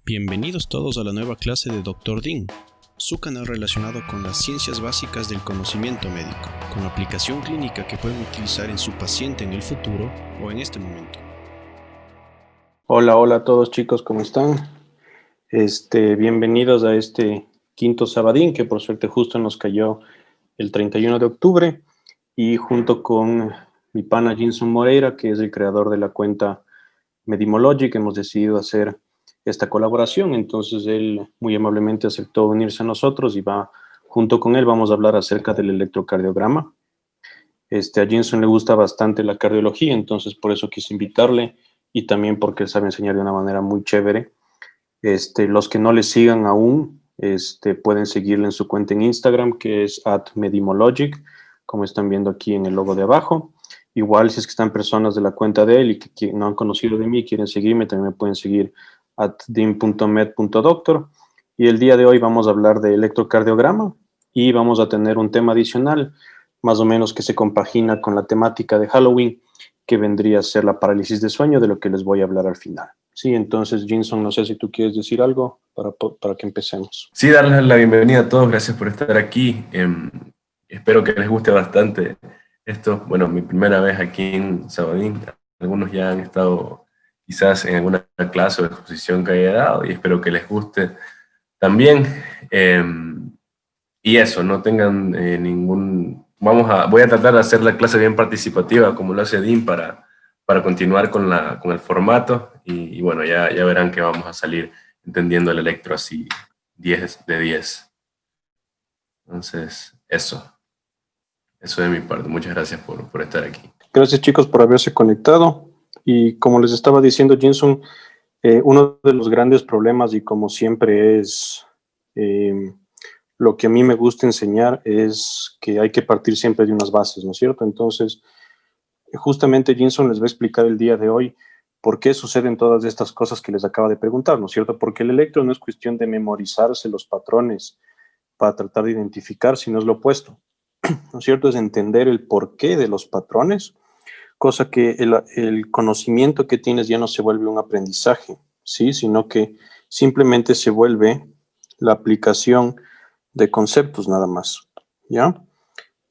Bienvenidos todos a la nueva clase de Dr. Dean, su canal relacionado con las ciencias básicas del conocimiento médico, con aplicación clínica que pueden utilizar en su paciente en el futuro o en este momento. Hola a todos chicos, ¿cómo están? Bienvenidos a este quinto sabadín que por suerte justo nos cayó el 31 de octubre y junto con mi pana Jinson Moreira, que es el creador de la cuenta Medimologic, hemos decidido hacer esta colaboración. Entonces él muy amablemente aceptó unirse a nosotros y junto con él vamos a hablar acerca del electrocardiograma. A Jinson le gusta bastante la cardiología, entonces por eso quise invitarle y también porque él sabe enseñar de una manera muy chévere. Los que no le sigan aún, pueden seguirle en su cuenta en Instagram, que es @medimologic, como están viendo aquí en el logo de abajo. Igual, si es que están personas de la cuenta de él y que no han conocido de mí y quieren seguirme, también me pueden seguir @dim.med.doctor. Y el día de hoy vamos a hablar de electrocardiograma y vamos a tener un tema adicional, más o menos que se compagina con la temática de Halloween, que vendría a ser la parálisis de sueño, de lo que les voy a hablar al final. Sí, entonces, Jinson, no sé si tú quieres decir algo para que empecemos. Sí, darles la bienvenida a todos, gracias por estar aquí. Espero que les guste bastante esto. Bueno, mi primera vez aquí en Sabadín. Algunos ya han estado quizás en alguna clase o exposición que haya dado y espero que les guste también. Y eso, no tengan ningún... Voy a tratar de hacer la clase bien participativa, como lo hace Dean, para continuar con el formato. Y bueno, ya verán que vamos a salir entendiendo el electro así 10 de 10. Entonces, eso de mi parte. Muchas gracias por estar aquí. Gracias, chicos, por haberse conectado. Y como les estaba diciendo, Jinson, uno de los grandes problemas, y como siempre es lo que a mí me gusta enseñar, es que hay que partir siempre de unas bases, ¿no es cierto? Entonces, justamente Jinson les va a explicar el día de hoy por qué suceden todas estas cosas que les acaba de preguntar, ¿no es cierto? Porque el electro no es cuestión de memorizarse los patrones para tratar de identificar, sino es lo opuesto, ¿no es cierto? Es entender el porqué de los patrones, cosa que el conocimiento que tienes ya no se vuelve un aprendizaje, ¿sí? Sino que simplemente se vuelve la aplicación de conceptos nada más, ¿ya?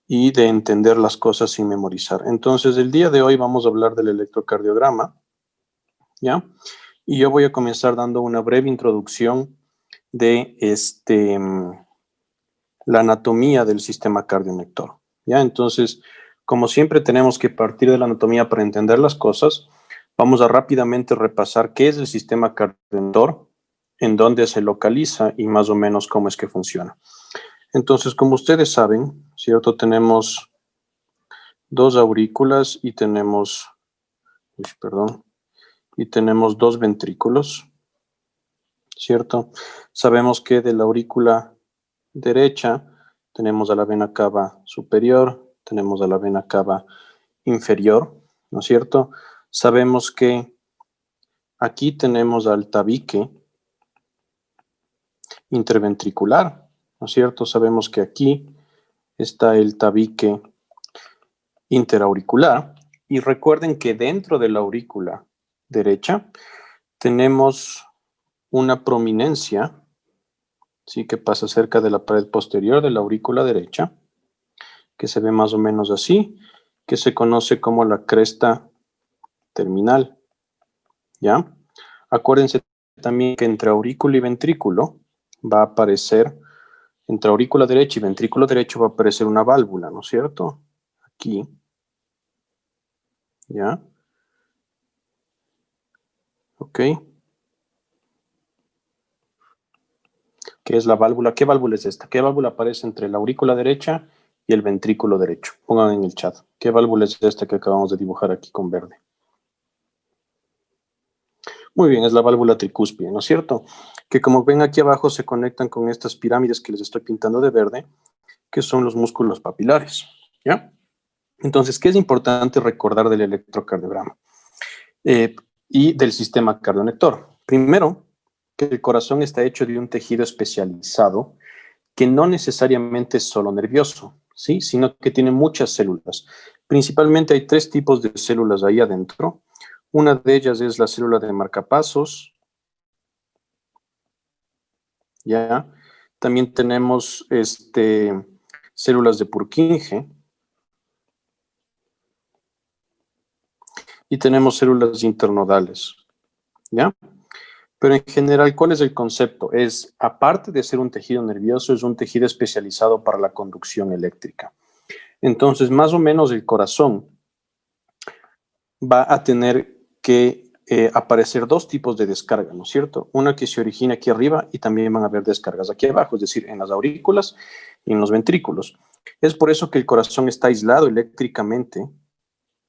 Y de entender las cosas sin memorizar. Entonces, el día de hoy vamos a hablar del electrocardiograma, ¿ya? Y yo voy a comenzar dando una breve introducción de la anatomía del sistema cardionector, ¿ya? Entonces, como siempre tenemos que partir de la anatomía para entender las cosas, vamos a rápidamente repasar qué es el sistema cardionector, en dónde se localiza y más o menos cómo es que funciona. Entonces, como ustedes saben, ¿cierto? Tenemos dos aurículas y tenemos, y tenemos dos ventrículos, ¿cierto? Sabemos que de la aurícula derecha tenemos a la vena cava superior, tenemos a la vena cava inferior, ¿no es cierto? Sabemos que aquí tenemos al tabique interventricular, ¿no es cierto? Sabemos que aquí está el tabique interauricular y recuerden que dentro de la aurícula derecha tenemos una prominencia, ¿sí? Que pasa cerca de la pared posterior de la aurícula derecha, que se ve más o menos así, que se conoce como la cresta terminal, ¿ya? Acuérdense también que entre aurícula y ventrículo va a aparecer, entre aurícula derecha y ventrículo derecho va a aparecer una válvula, ¿no es cierto? Aquí, ¿ya? Ok. ¿Qué es la válvula? ¿Qué válvula es esta? ¿Qué válvula aparece entre la aurícula derecha y el ventrículo derecho? Pongan en el chat. ¿Qué válvula es esta que acabamos de dibujar aquí con verde? Muy bien, es la válvula tricúspide, ¿no es cierto? Que como ven aquí abajo se conectan con estas pirámides que les estoy pintando de verde, que son los músculos papilares, ¿ya? Entonces, ¿qué es importante recordar del electrocardiograma y del sistema cardionector? Primero, que el corazón está hecho de un tejido especializado que no necesariamente es solo nervioso, ¿sí? Sino que tiene muchas células. Principalmente hay tres tipos de células ahí adentro. Una de ellas es la célula de marcapasos, ¿ya? También tenemos células de Purkinje y tenemos células internodales, ¿ya? Pero en general, ¿cuál es el concepto? Es, aparte de ser un tejido nervioso, es un tejido especializado para la conducción eléctrica. Entonces, más o menos el corazón va a tener que aparecer dos tipos de descarga, ¿no es cierto? Una que se origina aquí arriba y también van a haber descargas aquí abajo, es decir, en las aurículas y en los ventrículos. Es por eso que el corazón está aislado eléctricamente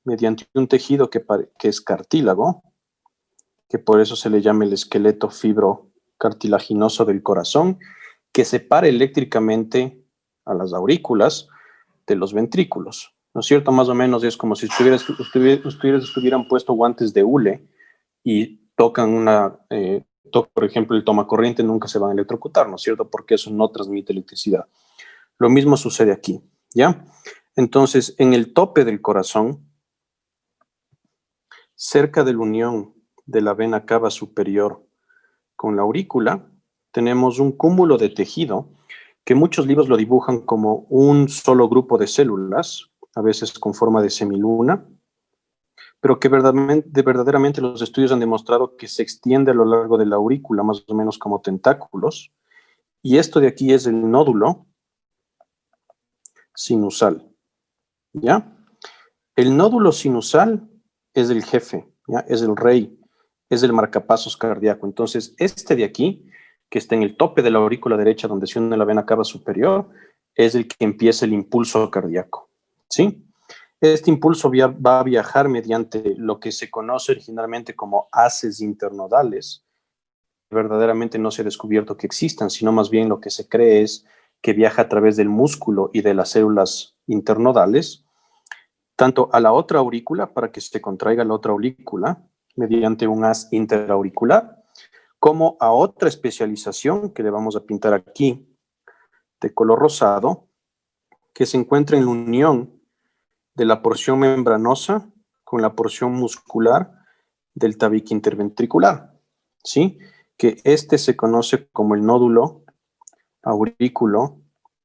mediante un tejido que es cartílago, que por eso se le llama el esqueleto fibrocartilaginoso del corazón, que separa eléctricamente a las aurículas de los ventrículos. ¿No es cierto? Más o menos es como si estuvieran puesto guantes de hule y tocan por ejemplo, el tomacorriente, nunca se van a electrocutar, ¿no es cierto? Porque eso no transmite electricidad. Lo mismo sucede aquí, ¿ya? Entonces, en el tope del corazón, cerca de la unión de la vena cava superior con la aurícula, tenemos un cúmulo de tejido que muchos libros lo dibujan como un solo grupo de células, a veces con forma de semiluna, pero que verdaderamente los estudios han demostrado que se extiende a lo largo de la aurícula, más o menos como tentáculos, y esto de aquí es el nódulo sinusal, ¿ya? El nódulo sinusal es el jefe, ¿ya? Es el rey, es el marcapasos cardíaco. Entonces, este de aquí, que está en el tope de la aurícula derecha, donde se une la vena cava superior, es el que empieza el impulso cardíaco, ¿sí? Este impulso va a viajar mediante lo que se conoce originalmente como haces internodales. Verdaderamente no se ha descubierto que existan, sino más bien lo que se cree es que viaja a través del músculo y de las células internodales, tanto a la otra aurícula para que se contraiga la otra aurícula mediante un haz interauricular, como a otra especialización que le vamos a pintar aquí de color rosado, que se encuentra en la unión de la porción membranosa con la porción muscular del tabique interventricular, ¿sí? Que este se conoce como el nódulo aurículo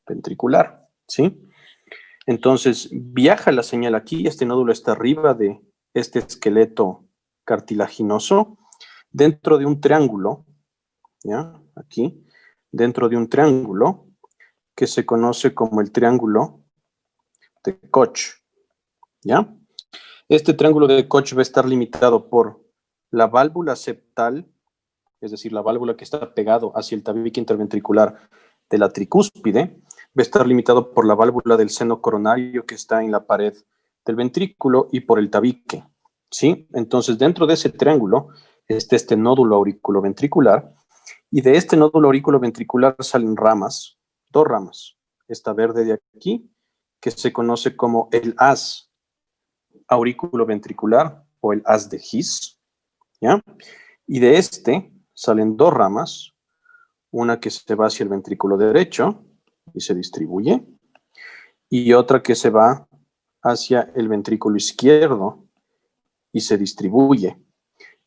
ventricular, ¿sí? Entonces, viaja la señal aquí, este nódulo está arriba de este esqueleto cartilaginoso, dentro de un triángulo, ¿ya? Aquí, dentro de un triángulo que se conoce como el triángulo de Koch, ¿ya? Este triángulo de Koch va a estar limitado por la válvula septal, es decir, la válvula que está pegado hacia el tabique interventricular de la tricúspide, va a estar limitado por la válvula del seno coronario que está en la pared del ventrículo y por el tabique, ¿sí? Entonces, dentro de ese triángulo está este nódulo auriculoventricular y de este nódulo auriculoventricular salen ramas, dos ramas, esta verde de aquí, que se conoce como el haz auriculoventricular o el haz de His, ¿ya? Y de este salen dos ramas, una que se va hacia el ventrículo derecho y se distribuye, y otra que se va hacia el ventrículo izquierdo y se distribuye.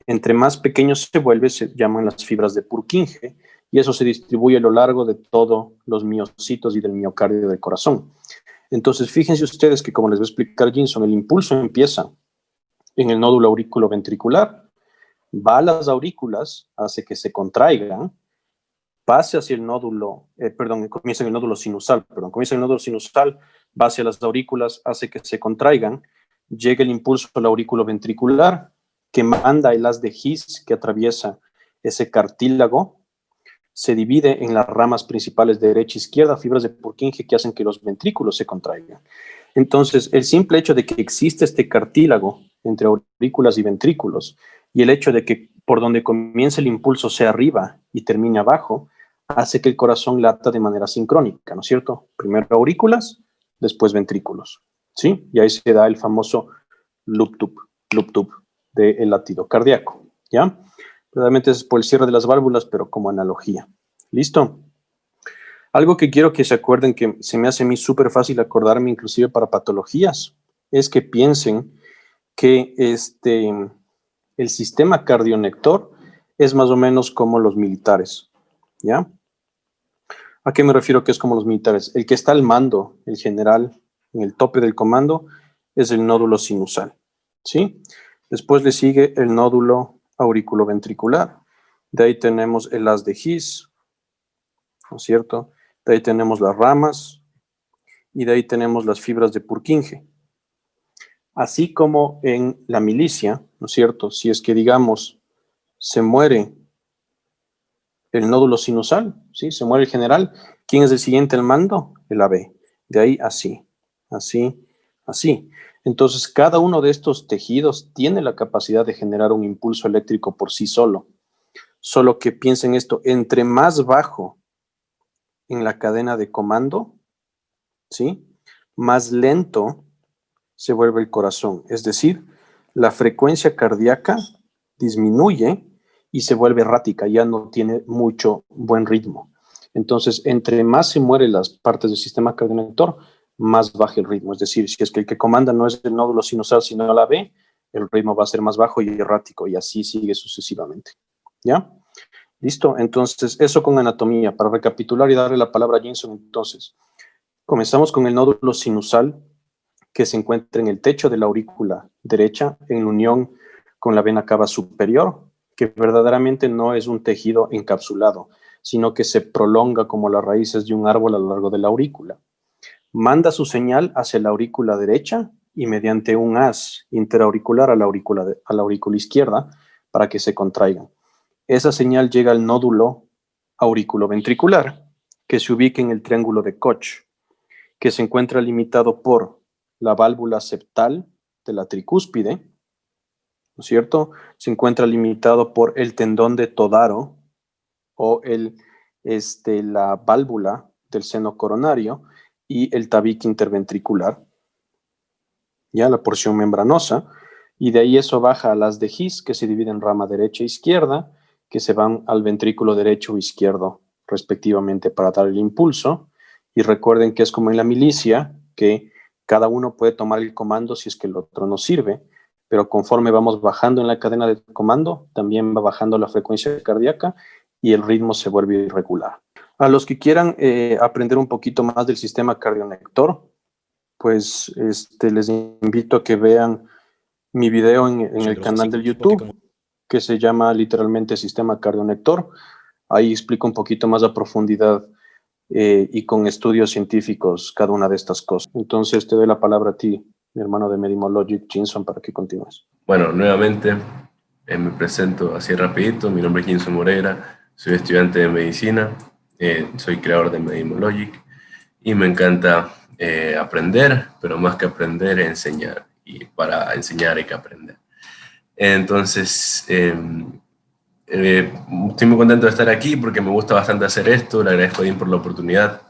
Entre más pequeño se vuelve, se llaman las fibras de Purkinje, y eso se distribuye a lo largo de todos los miocitos y del miocardio del corazón. Entonces, fíjense ustedes que, como les va a explicar Jinson, el impulso empieza en el nódulo auriculoventricular, va a las aurículas, hace que se contraigan, pase hacia el nódulo, comienza en el nódulo sinusal, comienza en el nódulo sinusal, va hacia las aurículas, hace que se contraigan, llega el impulso al aurículo ventricular, que manda el haz de His que atraviesa ese cartílago, se divide en las ramas principales de derecha e izquierda, fibras de Purkinje que hacen que los ventrículos se contraigan. Entonces, el simple hecho de que existe este cartílago entre aurículas y ventrículos y el hecho de que por donde comienza el impulso sea arriba y termine abajo, hace que el corazón lata de manera sincrónica, ¿no es cierto? Primero aurículas, después ventrículos, ¿sí? Y ahí se da el famoso loop-tube del latido cardíaco, ¿ya? Realmente es por el cierre de las válvulas, pero como analogía. ¿Listo? Algo que quiero que se acuerden, que se me hace a mí súper fácil acordarme, inclusive para patologías, es que piensen que el sistema cardionector es más o menos como los militares, ¿ya? ¿A qué me refiero que es como los militares? El que está al mando, el general, en el tope del comando, es el nódulo sinusal, ¿sí? Después le sigue el nódulo auriculoventricular. De ahí tenemos el haz de His, ¿no es cierto? De ahí tenemos las ramas y de ahí tenemos las fibras de Purkinje. Así como en la milicia, ¿no es cierto? Si es que, digamos, se muere el nódulo sinusal, ¿sí? Se muere el general, ¿quién es el siguiente al mando? El AB. De ahí así, así, así. Entonces, cada uno de estos tejidos tiene la capacidad de generar un impulso eléctrico por sí solo. Solo que piensen esto, entre más bajo en la cadena de comando, ¿sí? Más lento se vuelve el corazón. Es decir, la frecuencia cardíaca disminuye y se vuelve errática, ya no tiene mucho buen ritmo. Entonces, entre más se mueren las partes del sistema cardiolector, más baja el ritmo. Es decir, si es que el que comanda no es el nódulo sinusal, sino la B, el ritmo va a ser más bajo y errático, y así sigue sucesivamente. ¿Ya? ¿Listo? Entonces, eso con anatomía. Para recapitular y darle la palabra a Jenson, entonces, comenzamos con el nódulo sinusal, que se encuentra en el techo de la aurícula derecha, en unión con la vena cava superior, que verdaderamente no es un tejido encapsulado, sino que se prolonga como las raíces de un árbol a lo largo de la aurícula. Manda su señal hacia la aurícula derecha y mediante un haz interauricular a la aurícula izquierda para que se contraigan. Esa señal llega al nódulo auriculoventricular, que se ubica en el triángulo de Koch, que se encuentra limitado por la válvula septal de la tricúspide, ¿no es cierto? Se encuentra limitado por el tendón de Todaro o la válvula del seno coronario y el tabique interventricular, ya la porción membranosa, y de ahí eso baja a las de His, que se dividen en rama derecha e izquierda, que se van al ventrículo derecho o izquierdo, respectivamente, para dar el impulso. Y recuerden que es como en la milicia, que cada uno puede tomar el comando si es que el otro no sirve, pero conforme vamos bajando en la cadena de comando, también va bajando la frecuencia cardíaca y el ritmo se vuelve irregular. A los que quieran aprender un poquito más del sistema cardionector, pues les invito a que vean mi video en el canal de YouTube, que se llama literalmente Sistema Cardionector. Ahí explico un poquito más a profundidad y con estudios científicos cada una de estas cosas. Entonces te doy la palabra a ti, mi hermano de Medimologic, Jinson, para que continúes. Bueno, nuevamente me presento así rapidito. Mi nombre es Jinson Moreira, soy estudiante de medicina, soy creador de Medimologic y me encanta aprender, pero más que aprender, enseñar. Y para enseñar hay que aprender. Entonces, estoy muy contento de estar aquí porque me gusta bastante hacer esto. Le agradezco a Dean por la oportunidad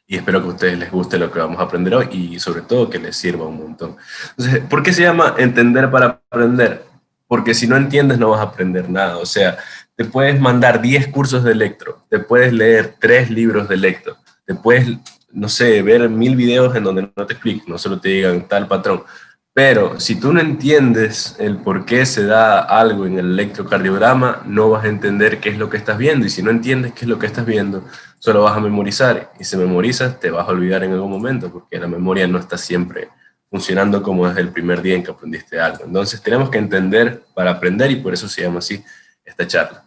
y espero que a ustedes les guste lo que vamos a aprender hoy y sobre todo que les sirva un montón. Entonces, ¿por qué se llama entender para aprender? Porque si no entiendes no vas a aprender nada. O sea, te puedes mandar 10 cursos de electro, te puedes leer 3 libros de electro, te puedes, no sé, ver 1000 videos en donde no te expliquen, no solo te digan tal patrón. Pero si tú no entiendes el por qué se da algo en el electrocardiograma, no vas a entender qué es lo que estás viendo. Y si no entiendes qué es lo que estás viendo, solo vas a memorizar. Y si memorizas, te vas a olvidar en algún momento, porque la memoria no está siempre funcionando como desde el primer día en que aprendiste algo. Entonces tenemos que entender para aprender y por eso se llama así esta charla.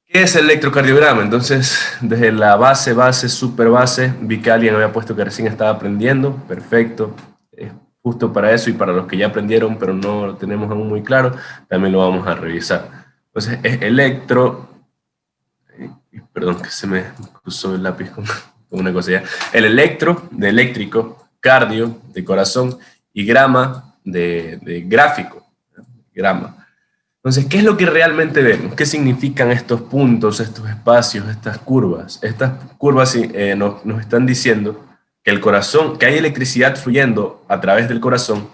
¿Qué es el electrocardiograma? Entonces, desde la base, super base, vi que alguien había puesto que recién estaba aprendiendo, perfecto, es justo para eso y para los que ya aprendieron pero no lo tenemos aún muy claro, también lo vamos a revisar. Entonces, es electro, perdón que se me cruzó el lápiz con una cosa ya, el electro, de eléctrico, cardio, de corazón, y grama, de gráfico, grama. Entonces, ¿qué es lo que realmente vemos? ¿Qué significan estos puntos, estos espacios, estas curvas? Estas curvas nos están diciendo que el corazón, que hay electricidad fluyendo a través del corazón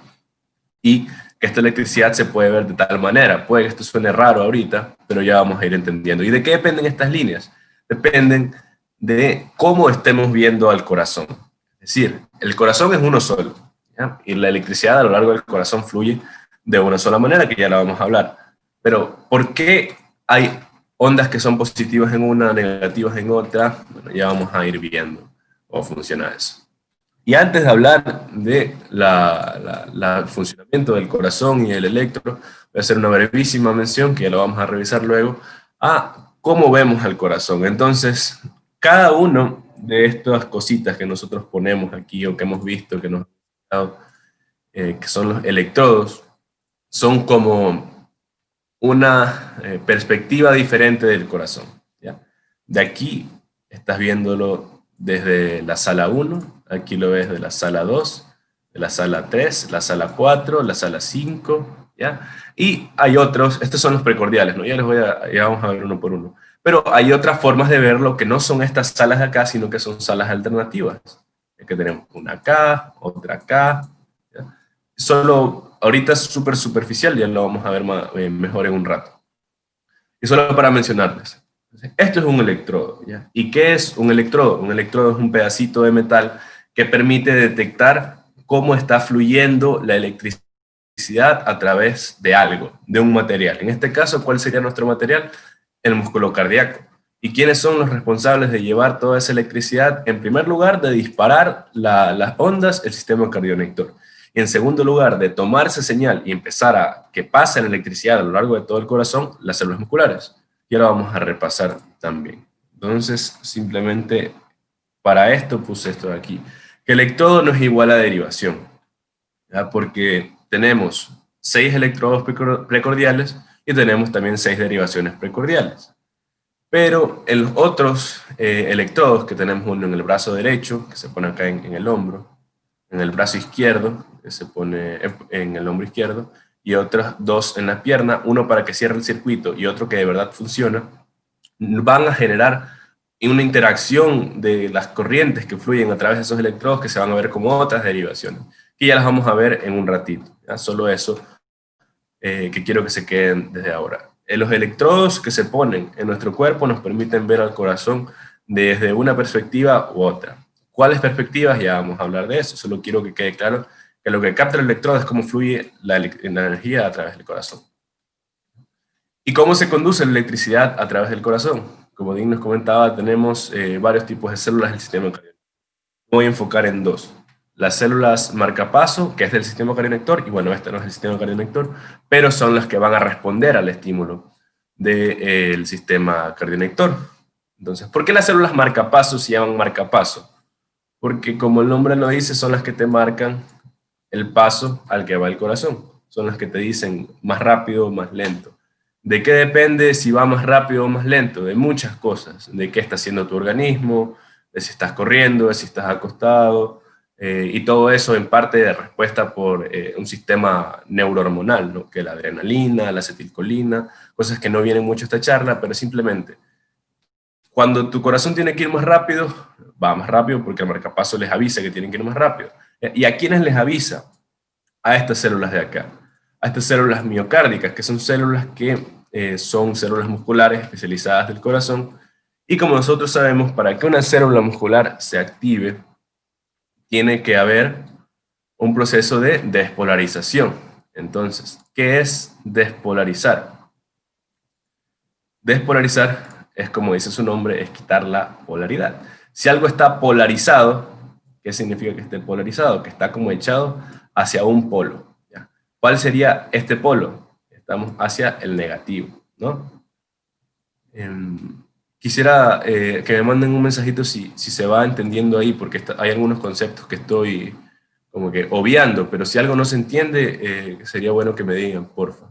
y que esta electricidad se puede ver de tal manera. Puede que esto suene raro ahorita, pero ya vamos a ir entendiendo. ¿Y de qué dependen estas líneas? Dependen de cómo estemos viendo al corazón. Es decir, el corazón es uno solo, ¿ya? Y la electricidad a lo largo del corazón fluye de una sola manera, que ya la vamos a hablar. Pero, ¿por qué hay ondas que son positivas en una, negativas en otra. Bueno, ya vamos a ir viendo cómo funciona eso. Y antes de hablar de el funcionamiento del corazón y el electro, voy a hacer una brevísima mención, que ya lo vamos a revisar luego, a cómo vemos el corazón. Entonces, cada uno de estas cositas que nosotros ponemos aquí, o que hemos visto, que nos han dado, que son los electrodos, son como una perspectiva diferente del corazón, ¿ya? De aquí estás viéndolo desde la sala 1, aquí lo ves de la sala 2, de la sala 3, la sala 4, la sala 5, ¿ya? Y hay otros, estos son los precordiales, ¿no? Ya vamos a ver uno por uno. Pero hay otras formas de verlo que no son estas salas de acá, sino que son salas alternativas. Es que tenemos una acá, otra acá, ¿ya? Solo, ahorita es súper superficial, ya lo vamos a ver mejor en un rato. Y solo para mencionarles, esto es un electrodo, ¿ya? ¿Y qué es un electrodo? Un electrodo es un pedacito de metal que permite detectar cómo está fluyendo la electricidad a través de algo, de un material. En este caso, ¿cuál sería nuestro material? El músculo cardíaco. ¿Y quiénes son los responsables de llevar toda esa electricidad? En primer lugar, de disparar las ondas, el sistema cardionector. Y en segundo lugar, de tomar esa señal y empezar a que pase la electricidad a lo largo de todo el corazón, las células musculares. Y ahora vamos a repasar también. Entonces, simplemente para esto puse esto de aquí. Que electrodo no es igual a derivación, ¿ya? Porque tenemos 6 electrodos precordiales y tenemos también 6 derivaciones precordiales. Pero en los otros electrodos, que tenemos uno en el brazo derecho, que se pone acá en el hombro, en el brazo izquierdo, que se pone en el hombro izquierdo, y otros 2 en la pierna, uno para que cierre el circuito y otro que de verdad funciona, van a generar una interacción de las corrientes que fluyen a través de esos electrodos que se van a ver como otras derivaciones, que ya las vamos a ver en un ratito, ¿ya? Solo eso que quiero que se queden desde ahora. Los electrodos que se ponen en nuestro cuerpo nos permiten ver al corazón desde una perspectiva u otra. ¿Cuáles perspectivas? Ya vamos a hablar de eso. Solo quiero que quede claro que lo que capta el electrodo es cómo fluye la energía a través del corazón. ¿Y cómo se conduce la electricidad a través del corazón? Como Dean nos comentaba, tenemos varios tipos de células del sistema cardíaco. Voy a enfocar en 2. Las células marcapaso, que es del sistema cardionector, y bueno, este no es el sistema cardionector, pero son las que van a responder al estímulo del sistema cardionector. Entonces, ¿por qué las células marcapaso se llaman marcapaso? Porque como el nombre lo dice, son las que te marcan el paso al que va el corazón. Son las que te dicen más rápido o más lento. ¿De qué depende si va más rápido o más lento? De muchas cosas. De qué está haciendo tu organismo, de si estás corriendo, de si estás acostado, y todo eso en parte de respuesta por un sistema neurohormonal, ¿no? Que la adrenalina, la acetilcolina, cosas que no vienen mucho a esta charla, pero simplemente cuando tu corazón tiene que ir más rápido, va más rápido porque el marcapaso les avisa que tienen que ir más rápido. ¿Y a quiénes les avisa? A estas células de acá, a estas células miocárdicas, que son células que son células musculares especializadas del corazón, y como nosotros sabemos, para que una célula muscular se active, tiene que haber un proceso de despolarización. Entonces, ¿qué es despolarizar? Despolarizar es, como dice su nombre, es quitar la polaridad. Si algo está polarizado, ¿qué significa que esté polarizado? Que está como echado hacia un polo, ¿ya? ¿Cuál sería este polo? Estamos hacia el negativo, ¿no? Quisiera que me manden un mensajito si se va entendiendo ahí, porque hay algunos conceptos que estoy como que obviando, pero si algo no se entiende, sería bueno que me digan, porfa,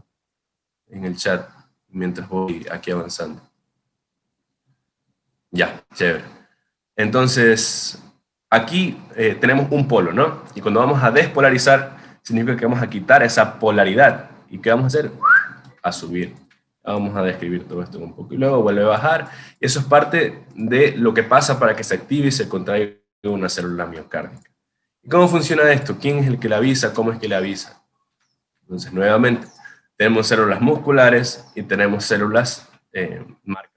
en el chat, mientras voy aquí avanzando. Ya, chévere. Entonces, aquí tenemos un polo, ¿no? Y cuando vamos a despolarizar, significa que vamos a quitar esa polaridad. ¿Y qué vamos a hacer? A subir. Vamos a describir todo esto un poco. Y luego vuelve a bajar. Y eso es parte de lo que pasa para que se active y se contraiga una célula miocárdica. ¿Y cómo funciona esto? ¿Quién es el que le avisa? ¿Cómo es que le avisa? Entonces, nuevamente, tenemos células musculares y tenemos células marcapasos.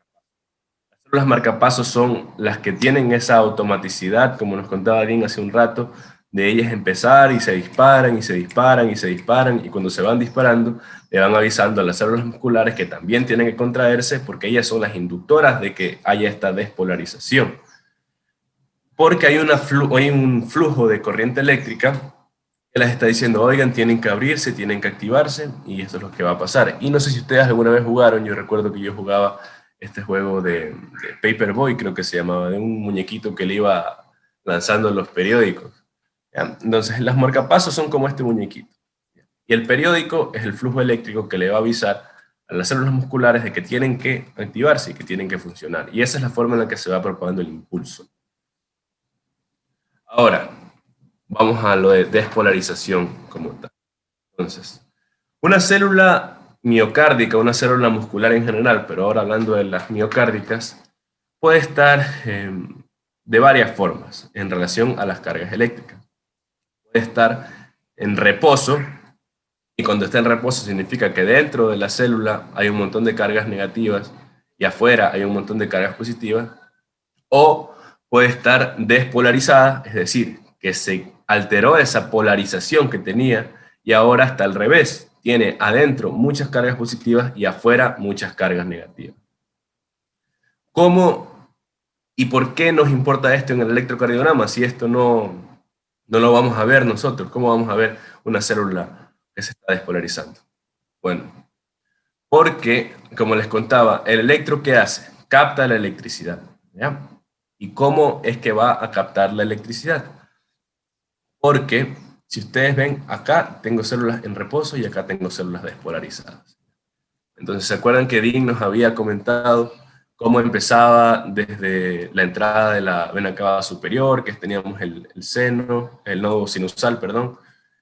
Las células marcapasos son las que tienen esa automaticidad, como nos contaba Dean hace un rato, de ellas empezar y se disparan y se disparan y se disparan, y cuando se van disparando le van avisando a las células musculares que también tienen que contraerse, porque ellas son las inductoras de que haya esta despolarización. Porque hay un flujo de corriente eléctrica que les está diciendo, oigan, tienen que abrirse, tienen que activarse, y esto es lo que va a pasar. Y no sé si ustedes alguna vez jugaron, yo recuerdo que yo jugaba este juego de Paperboy, creo que se llamaba, de un muñequito que le iba lanzando los periódicos. ¿Ya? Entonces, las marcapasos son como este muñequito. Y el periódico es el flujo eléctrico que le va a avisar a las células musculares de que tienen que activarse y que tienen que funcionar. Y esa es la forma en la que se va propagando el impulso. Ahora, vamos a lo de despolarización como tal. Entonces, una célula miocárdica, una célula muscular en general, pero ahora hablando de las miocárdicas, puede estar de varias formas en relación a las cargas eléctricas. Puede estar en reposo, y cuando está en reposo significa que dentro de la célula hay un montón de cargas negativas y afuera hay un montón de cargas positivas, o puede estar despolarizada, es decir, que se alteró esa polarización que tenía y ahora está al revés, tiene adentro muchas cargas positivas y afuera muchas cargas negativas. ¿Cómo y por qué nos importa esto en el electrocardiograma si esto no lo vamos a ver nosotros? ¿Cómo vamos a ver una célula que se está despolarizando? Bueno, porque, como les contaba, el electro, ¿qué hace? Capta la electricidad, ¿ya? ¿Y cómo es que va a captar la electricidad? Porque, si ustedes ven, acá tengo células en reposo y acá tengo células despolarizadas. Entonces, ¿se acuerdan que Dean nos había comentado cómo empezaba desde la entrada de la vena cava superior, que teníamos el seno, el nodo sinusal, perdón,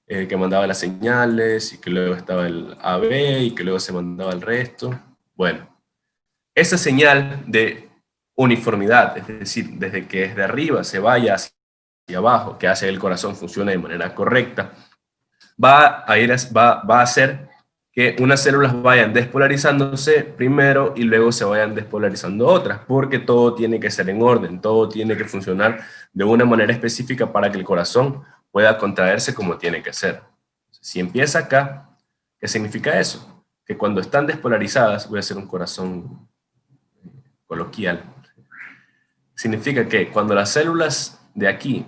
que mandaba las señales, y que luego estaba el AB, y que luego se mandaba el resto? Bueno, esa señal de uniformidad, es decir, desde que desde arriba se vaya hacia abajo, que hace que el corazón funcione de manera correcta, va a hacer que unas células vayan despolarizándose primero y luego se vayan despolarizando otras, porque todo tiene que ser en orden, todo tiene que funcionar de una manera específica para que el corazón pueda contraerse como tiene que ser. Si empieza acá, ¿qué significa eso? Que cuando están despolarizadas, voy a hacer un corazón coloquial, significa que cuando las células de aquí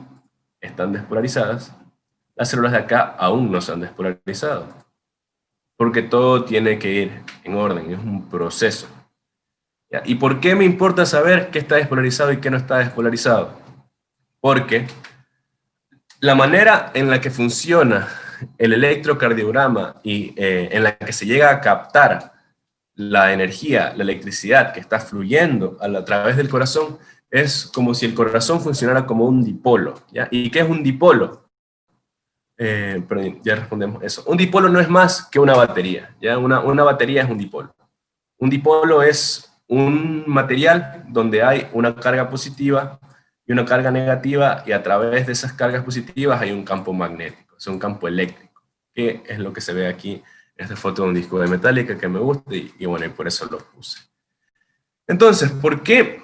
están despolarizadas, las células de acá aún no se han despolarizado, porque todo tiene que ir en orden, es un proceso. ¿Ya? ¿Y por qué me importa saber qué está despolarizado y qué no está despolarizado? Porque la manera en la que funciona el electrocardiograma y en la que se llega a captar la energía, la electricidad que está fluyendo a través del corazón, es como si el corazón funcionara como un dipolo, ¿ya? ¿Y qué es un dipolo? Pero ya respondemos eso. Un dipolo no es más que una batería, ¿ya? Una batería es un dipolo. Un dipolo es un material donde hay una carga positiva y una carga negativa, y a través de esas cargas positivas hay un campo magnético, es un campo eléctrico, que es lo que se ve aquí en esta foto de un disco de Metallica que me gusta, y bueno, y por eso lo puse. Entonces, ¿por qué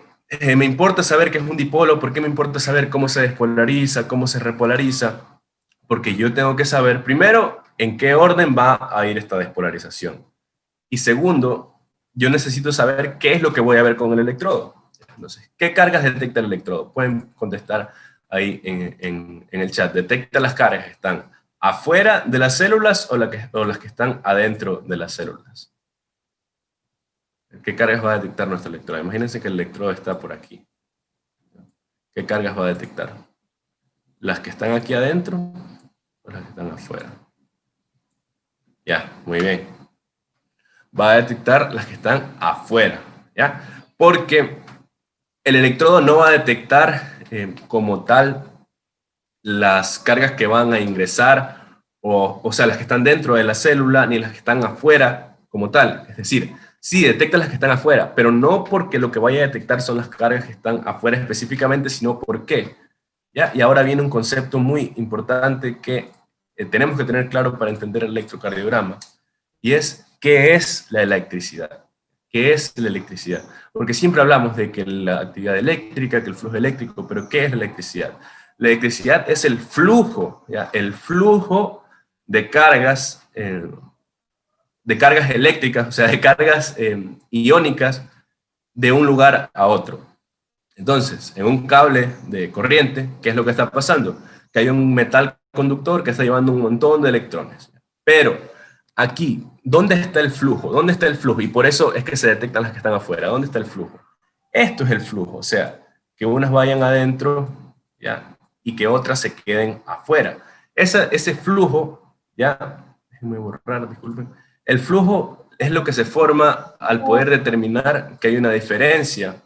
me importa saber qué es un dipolo? ¿Por qué me importa saber cómo se despolariza, cómo se repolariza? Porque yo tengo que saber, primero, en qué orden va a ir esta despolarización. Y segundo, yo necesito saber qué es lo que voy a ver con el electrodo. Entonces, ¿qué cargas detecta el electrodo? Pueden contestar ahí en el chat. Detecta las cargas que están afuera de las células o las que están adentro de las células. ¿Qué cargas va a detectar nuestro electrodo? Imagínense que el electrodo está por aquí. ¿Qué cargas va a detectar? ¿Las que están aquí adentro o las que están afuera? Ya, muy bien. Va a detectar las que están afuera, ¿ya? Porque el electrodo no va a detectar como tal las cargas que van a ingresar, o sea, las que están dentro de la célula, ni las que están afuera como tal. Es decir, sí, detecta las que están afuera, pero no porque lo que vaya a detectar son las cargas que están afuera específicamente, sino por qué. ¿Ya? Y ahora viene un concepto muy importante que tenemos que tener claro para entender el electrocardiograma, y es, ¿qué es la electricidad? ¿Qué es la electricidad? Porque siempre hablamos de que la actividad eléctrica, que el flujo eléctrico, pero ¿qué es la electricidad? La electricidad es el flujo, ¿ya? El flujo de cargas eléctricas, o sea, de cargas iónicas de un lugar a otro. Entonces, en un cable de corriente, ¿qué es lo que está pasando? Que hay un metal conductor que está llevando un montón de electrones. Pero aquí, ¿dónde está el flujo? ¿Dónde está el flujo? Y por eso es que se detectan las que están afuera. ¿Dónde está el flujo? Esto es el flujo, o sea, que unas vayan adentro, ¿ya? Y que otras se queden afuera. Ese flujo, ¿ya? Déjenme borrar, disculpen. El flujo es lo que se forma al poder determinar que hay una diferencia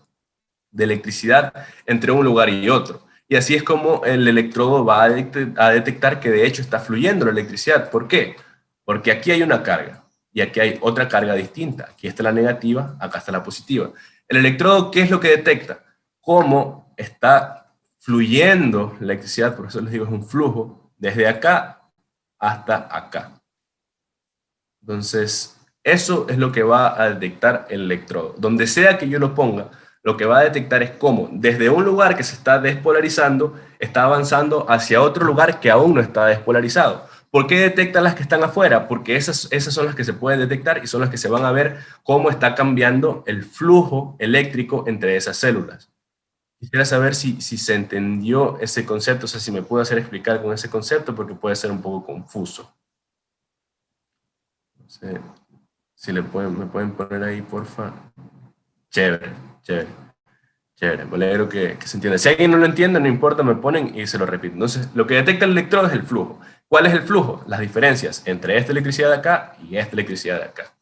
de electricidad entre un lugar y otro. Y así es como el electrodo va a detectar que de hecho está fluyendo la electricidad. ¿Por qué? Porque aquí hay una carga y aquí hay otra carga distinta. Aquí está la negativa, acá está la positiva. El electrodo, ¿qué es lo que detecta? Cómo está fluyendo la electricidad, por eso les digo, es un flujo, desde acá hasta acá. Entonces, eso es lo que va a detectar el electrodo. Donde sea que yo lo ponga, lo que va a detectar es cómo, desde un lugar que se está despolarizando, está avanzando hacia otro lugar que aún no está despolarizado. ¿Por qué detecta las que están afuera? Porque esas son las que se pueden detectar y son las que se van a ver cómo está cambiando el flujo eléctrico entre esas células. Quisiera saber si se entendió ese concepto, o sea, si me puedo hacer explicar con ese concepto, porque puede ser un poco confuso. No sé si me pueden poner ahí, porfa. Chévere, chévere, chévere. Me alegro que se entienda. Si alguien no lo entiende, no importa, me ponen y se lo repito. Entonces, lo que detecta el electrodo es el flujo. ¿Cuál es el flujo? Las diferencias entre esta electricidad de acá y esta electricidad de acá.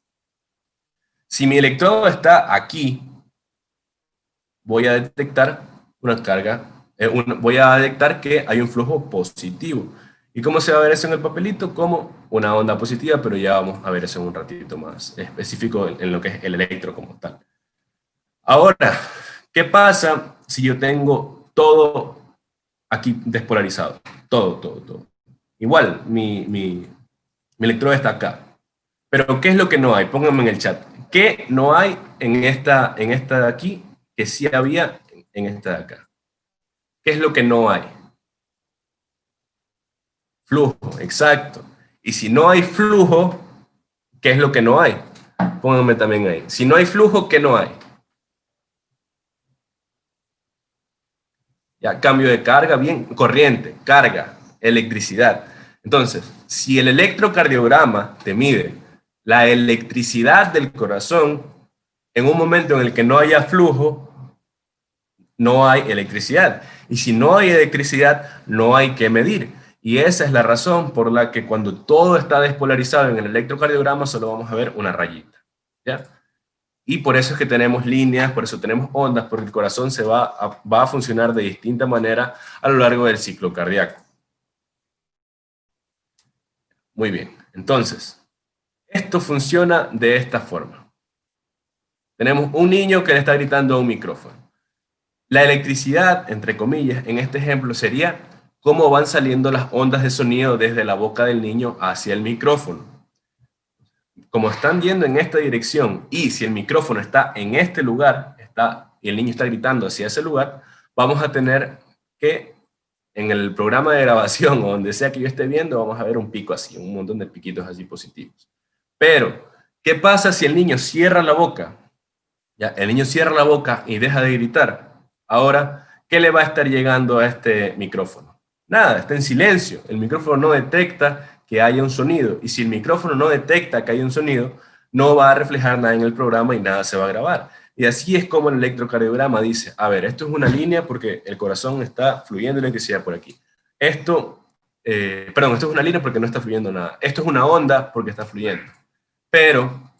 Si mi electrodo está aquí, voy a detectar una carga, voy a detectar que hay un flujo positivo. ¿Y cómo se va a ver eso en el papelito? Como una onda positiva, pero ya vamos a ver eso en un ratito más específico en lo que es el electro como tal. Ahora, ¿qué pasa si yo tengo todo aquí despolarizado? Todo, todo, todo. Igual, mi electrodo está acá. Pero ¿qué es lo que no hay? Pónganme en el chat. ¿Qué no hay en esta de aquí que sí había en esta de acá? ¿Qué es lo que no hay? Flujo, exacto. Y si no hay flujo, ¿qué es lo que no hay? Pónganme también ahí. Si no hay flujo, ¿qué no hay? Ya, cambio de carga, bien, corriente, carga, electricidad. Entonces, si el electrocardiograma te mide la electricidad del corazón, en un momento en el que no haya flujo, no hay electricidad. Y si no hay electricidad, no hay que medir. Y esa es la razón por la que cuando todo está despolarizado en el electrocardiograma, solo vamos a ver una rayita. ¿Ya? Y por eso es que tenemos líneas, por eso tenemos ondas, porque el corazón va a funcionar de distinta manera a lo largo del ciclo cardíaco. Muy bien, entonces, esto funciona de esta forma. Tenemos un niño que le está gritando a un micrófono. La electricidad, entre comillas, en este ejemplo sería cómo van saliendo las ondas de sonido desde la boca del niño hacia el micrófono. Como están yendo en esta dirección y si el micrófono está en este lugar y el niño está gritando hacia ese lugar, vamos a tener que en el programa de grabación o donde sea que yo esté viendo, vamos a ver un pico así, un montón de piquitos así positivos. Pero, ¿qué pasa si el niño cierra la boca? Ya, el niño cierra la boca y deja de gritar. Ahora, ¿qué le va a estar llegando a este micrófono? Nada, está en silencio. El micrófono no detecta que haya un sonido. Y si el micrófono no detecta que hay un sonido, no va a reflejar nada en el programa y nada se va a grabar. Y así es como el electrocardiograma dice, a ver, esto es una línea porque el corazón está fluyendo electricidad por aquí. Esto es una línea porque no está fluyendo nada. Esto es una onda porque está fluyendo. Pero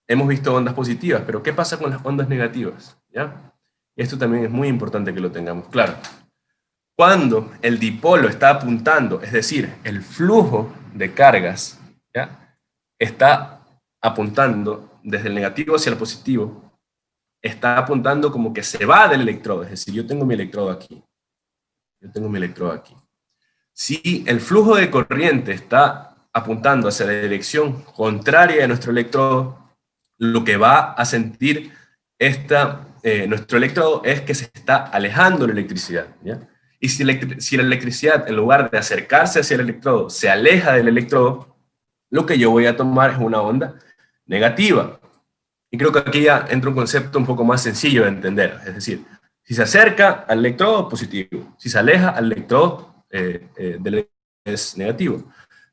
hemos visto ondas positivas, pero ¿qué pasa con las ondas negativas? ¿Ya? Esto también es muy importante que lo tengamos claro. Cuando el dipolo está apuntando, es decir, el flujo de cargas, ¿ya? Está apuntando desde el negativo hacia el positivo, está apuntando como que se va del electrodo, es decir, yo tengo mi electrodo aquí. Yo tengo mi electrodo aquí. Si el flujo de corriente está apuntando hacia la dirección contraria de nuestro electrodo, lo que va a sentir nuestro electrodo es que se está alejando la electricidad, ¿ya? Y si la electricidad, en lugar de acercarse hacia el electrodo, se aleja del electrodo, lo que yo voy a tomar es una onda negativa. Y creo que aquí ya entra un concepto un poco más sencillo de entender. Es decir, si se acerca al electrodo, positivo. Si se aleja al electrodo, es negativo.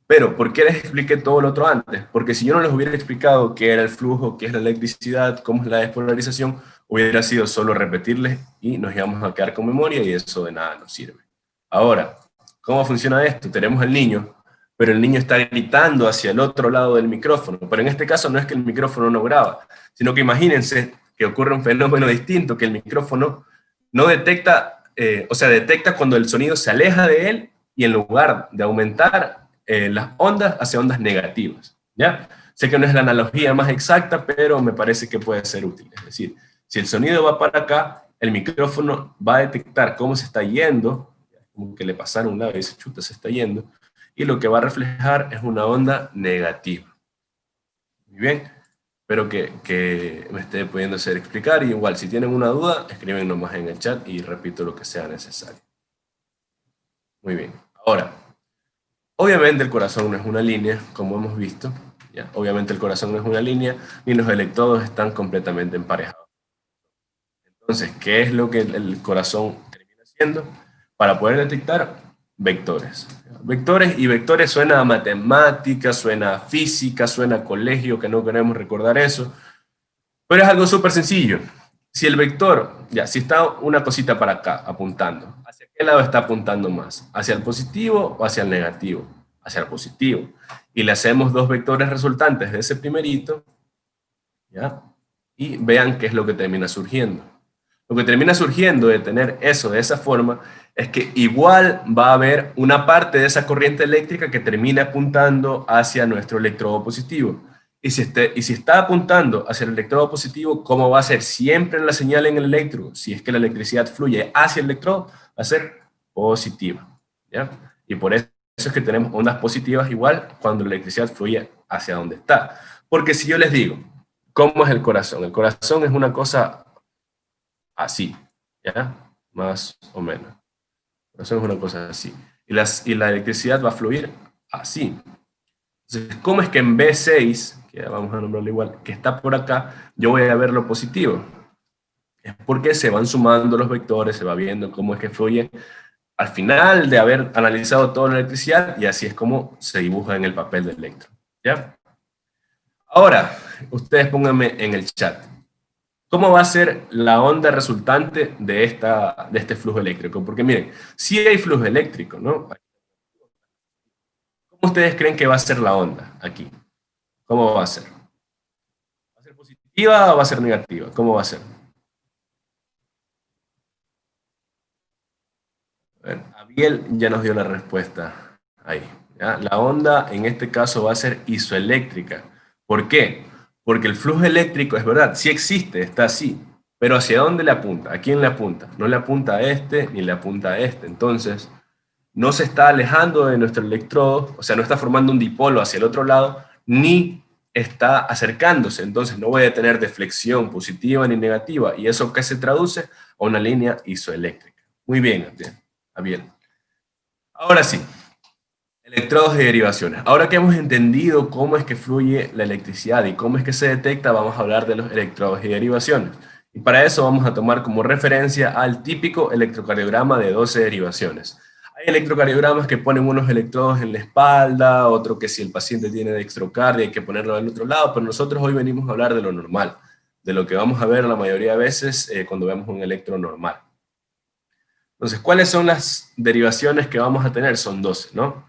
Pero, ¿por qué les expliqué todo lo otro antes? Porque si yo no les hubiera explicado qué era el flujo, qué es la electricidad, cómo es la despolarización, hubiera sido solo repetirles y nos íbamos a quedar con memoria y eso de nada nos sirve. Ahora, ¿cómo funciona esto? Tenemos al niño, pero el niño está gritando hacia el otro lado del micrófono. Pero en este caso no es que el micrófono no graba, sino que imagínense que ocurre un fenómeno distinto, que el micrófono no detecta, detecta cuando el sonido se aleja de él y en lugar de aumentar las ondas, hace ondas negativas, ¿ya? Sé que no es la analogía más exacta, pero me parece que puede ser útil. Es decir, si el sonido va para acá, el micrófono va a detectar cómo se está yendo, como que le pasaron un lado y dice, chuta, se está yendo, y lo que va a reflejar es una onda negativa. Muy bien, espero que me esté pudiendo hacer explicar, y igual, si tienen una duda, escriben nomás en el chat y repito lo que sea necesario. Muy bien, ahora, obviamente el corazón no es una línea, como hemos visto, ¿ya? Obviamente el corazón no es una línea, ni los electrodos están completamente emparejados. Entonces, ¿qué es lo que el corazón termina haciendo? Para poder detectar vectores. Vectores, y vectores suena a matemática, suena a física, suena a colegio, que no queremos recordar eso, pero es algo súper sencillo. Si el vector, ya, si está una cosita para acá, apuntando, ¿hacia qué lado está apuntando más? ¿Hacia el positivo o hacia el negativo? Hacia el positivo. Y le hacemos dos vectores resultantes de ese primerito, ¿ya? Y vean qué es lo que termina surgiendo. Lo que termina surgiendo de tener eso de esa forma es que igual va a haber una parte de esa corriente eléctrica que termina apuntando hacia nuestro electrodo positivo. Y si está apuntando hacia el electrodo positivo, ¿cómo va a ser siempre la señal en el electrodo? Si es que la electricidad fluye hacia el electrodo, va a ser positiva, ¿ya? Y por eso es que tenemos ondas positivas igual cuando la electricidad fluye hacia donde está. Porque si yo les digo, ¿cómo es el corazón? El corazón es una cosa así, ¿ya? Más o menos. El corazón es una cosa así. Y la electricidad va a fluir así. Entonces, ¿cómo es que en B6, que vamos a nombrarlo igual, que está por acá, yo voy a ver lo positivo? Es porque se van sumando los vectores, se va viendo cómo es que fluye al final de haber analizado toda la electricidad, y así es como se dibuja en el papel del electrón, ¿ya? Ahora, ustedes pónganme en el chat, ¿cómo va a ser la onda resultante de este flujo eléctrico? Porque miren, si hay flujo eléctrico, ¿no? ¿Cómo ustedes creen que va a ser la onda aquí? ¿Cómo va a ser? ¿Va a ser positiva o va a ser negativa? ¿Cómo va a ser? A ver, Abiel ya nos dio la respuesta ahí, ¿ya? La onda en este caso va a ser isoeléctrica. ¿Por qué? Porque el flujo eléctrico, es verdad, sí existe, está así, pero ¿hacia dónde le apunta? ¿A quién le apunta? No le apunta a este ni le apunta a este. Entonces, no se está alejando de nuestro electrodo, o sea, no está formando un dipolo hacia el otro lado, ni está acercándose. Entonces, no voy a tener deflexión positiva ni negativa. ¿Y eso qué se traduce? A una línea isoeléctrica. Muy bien, Abiel. Ahora sí, electrodos y derivaciones. Ahora que hemos entendido cómo es que fluye la electricidad y cómo es que se detecta, vamos a hablar de los electrodos y derivaciones. Y para eso vamos a tomar como referencia al típico electrocardiograma de 12 derivaciones. Hay electrocardiogramas que ponen unos electrodos en la espalda, otro que si el paciente tiene dextrocardia hay que ponerlo al otro lado, pero nosotros hoy venimos a hablar de lo normal, de lo que vamos a ver la mayoría de veces cuando vemos un electro normal. Entonces, ¿cuáles son las derivaciones que vamos a tener? Son 12, ¿no?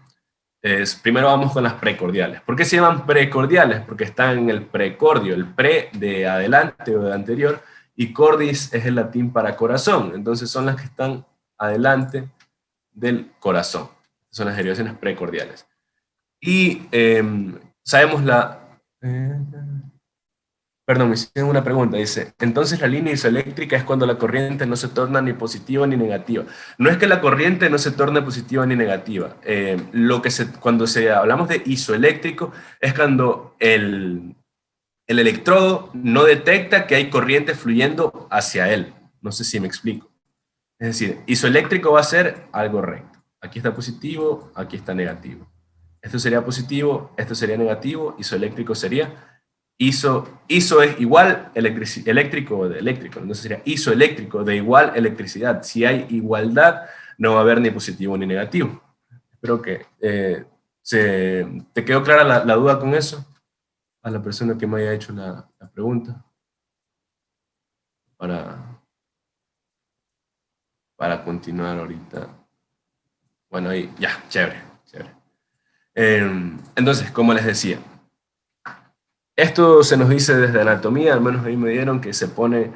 Primero vamos con las precordiales. ¿Por qué se llaman precordiales? Porque están en el precordio, el pre de adelante o de anterior, y cordis es el latín para corazón. Entonces son las que están adelante del corazón. Son las derivaciones precordiales. Y sabemos Perdón, me hicieron una pregunta, dice, entonces la línea isoeléctrica es cuando la corriente no se torna ni positiva ni negativa. No es que la corriente no se torne positiva ni negativa. Cuando hablamos de isoeléctrico es cuando el electrodo no detecta que hay corriente fluyendo hacia él. No sé si me explico. Es decir, isoeléctrico va a ser algo recto. Aquí está positivo, aquí está negativo. Esto sería positivo, esto sería negativo, isoeléctrico sería iso es igual eléctrico de eléctrico, entonces sería isoeléctrico de igual electricidad. Si hay igualdad, no va a haber ni positivo ni negativo. Espero que te quedó clara la duda con eso, a la persona que me haya hecho la pregunta, para continuar ahorita. Bueno, ahí, ya, chévere, chévere. Entonces, como les decía, esto se nos dice desde anatomía, al menos ahí me dieron que se pone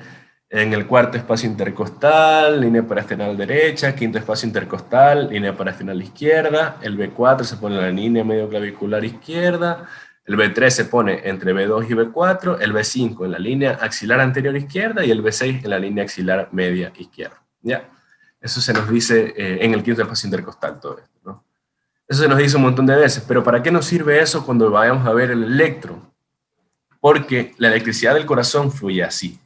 en el cuarto espacio intercostal, línea parasternal derecha, quinto espacio intercostal, línea parasternal izquierda, el B4 se pone en la línea medio clavicular izquierda, el B3 se pone entre B2 y B4, el B5 en la línea axilar anterior izquierda y el B6 en la línea axilar media izquierda. ¿Ya? Eso se nos dice en el quinto espacio intercostal, todo esto, ¿no? Eso se nos dice un montón de veces, pero ¿para qué nos sirve eso cuando vayamos a ver el electro? Porque la electricidad del corazón fluye así.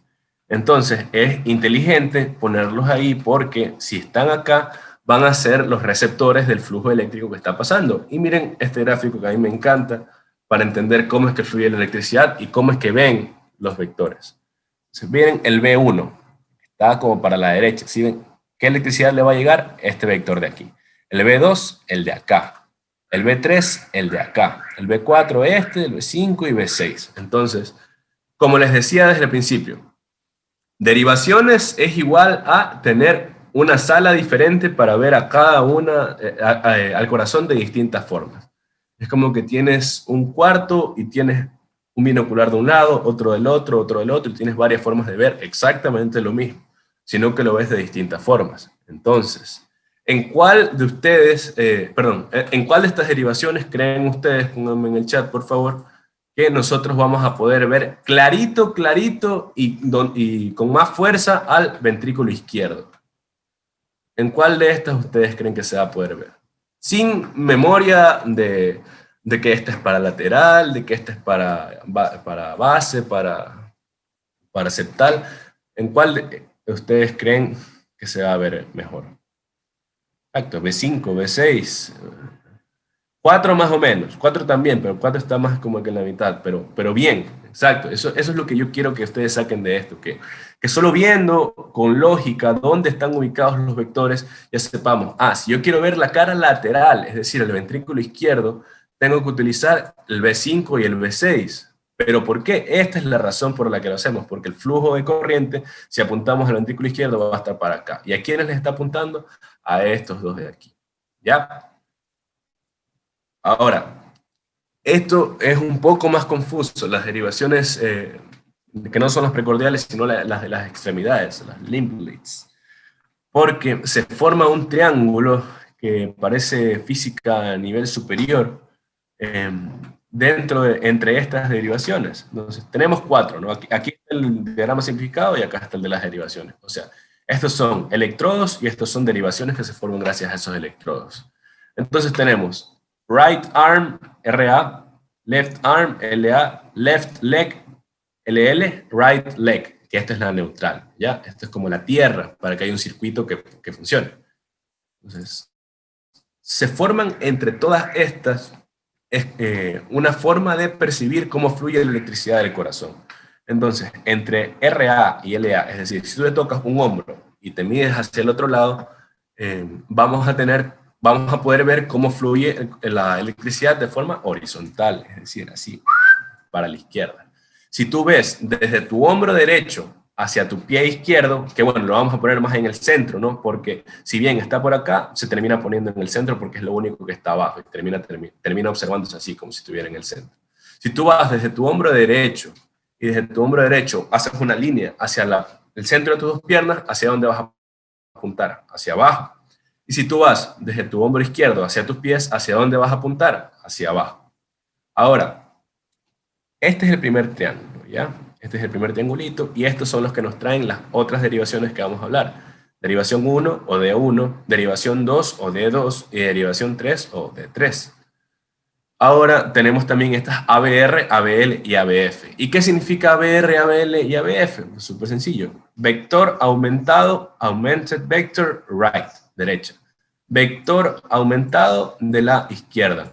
Entonces es inteligente ponerlos ahí porque si están acá van a ser los receptores del flujo eléctrico que está pasando. Y miren este gráfico que a mí me encanta para entender cómo es que fluye la electricidad y cómo es que ven los vectores. Entonces miren el B1, está como para la derecha. ¿Sí ven qué electricidad le va a llegar? Este vector de aquí. El B2, el de acá. El B3, el de acá. El B4, este, el B5 y B6. Entonces, como les decía desde el principio, derivaciones es igual a tener una sala diferente para ver a cada una, al corazón de distintas formas. Es como que tienes un cuarto y tienes un binocular de un lado, otro del otro, y tienes varias formas de ver exactamente lo mismo, sino que lo ves de distintas formas. Entonces, ¿en cuál de ustedes, en cuál de estas derivaciones creen ustedes, pónganme en el chat por favor, que nosotros vamos a poder ver clarito, clarito y con más fuerza al ventrículo izquierdo? ¿En cuál de estas ustedes creen que se va a poder ver? Sin memoria de que esta es para lateral, de que esta es para base, para septal. ¿En cuál de ustedes creen que se va a ver mejor? Exacto, B5, B6, 4 más o menos, 4 también, pero 4 está más como que en la mitad, pero bien, exacto, eso es lo que yo quiero que ustedes saquen de esto, que solo viendo con lógica dónde están ubicados los vectores, ya sepamos, si yo quiero ver la cara lateral, es decir, el ventrículo izquierdo, tengo que utilizar el B5 y el B6. ¿Pero por qué? Esta es la razón por la que lo hacemos, porque el flujo de corriente, si apuntamos al ventrículo izquierdo, va a estar para acá. ¿Y a quiénes les está apuntando? A estos dos de aquí. ¿Ya? Ahora, esto es un poco más confuso, las derivaciones que no son las precordiales, sino las de las extremidades, las limb leads, porque se forma un triángulo que parece física a nivel superior entre estas derivaciones. Entonces, tenemos 4, ¿no? Aquí está el diagrama simplificado y acá está el de las derivaciones. O sea, estos son electrodos y estos son derivaciones que se forman gracias a esos electrodos. Entonces tenemos right arm, RA, left arm, LA, left leg, LL, right leg, que esta es la neutral, ¿ya? Esto es como la tierra, para que haya un circuito que funcione. Entonces, se forman entre todas estas una forma de percibir cómo fluye la electricidad del corazón. Entonces, entre RA y LA, es decir, si tú le tocas un hombro y te mides hacia el otro lado, vamos a poder ver cómo fluye la electricidad de forma horizontal, es decir, así, para la izquierda. Si tú ves desde tu hombro derecho hacia tu pie izquierdo, que bueno, lo vamos a poner más en el centro, ¿no? Porque si bien está por acá, se termina poniendo en el centro porque es lo único que está abajo y termina observándose así, como si estuviera en el centro. Si tú vas desde tu hombro derecho y desde tu hombro derecho haces una línea hacia el centro de tus dos piernas, ¿hacia dónde vas a apuntar? Hacia abajo. Y si tú vas desde tu hombro izquierdo hacia tus pies, ¿hacia dónde vas a apuntar? Hacia abajo. Ahora, este es el primer triángulo, ¿ya? Este es el primer triangulito, y estos son los que nos traen las otras derivaciones que vamos a hablar. Derivación 1 o D1, derivación 2 o D2, y derivación 3 o D3. Ahora tenemos también estas ABR, ABL y ABF. ¿Y qué significa ABR, ABL y ABF? Pues súper sencillo. Vector aumentado, augmented vector, right, derecha. Vector aumentado de la izquierda.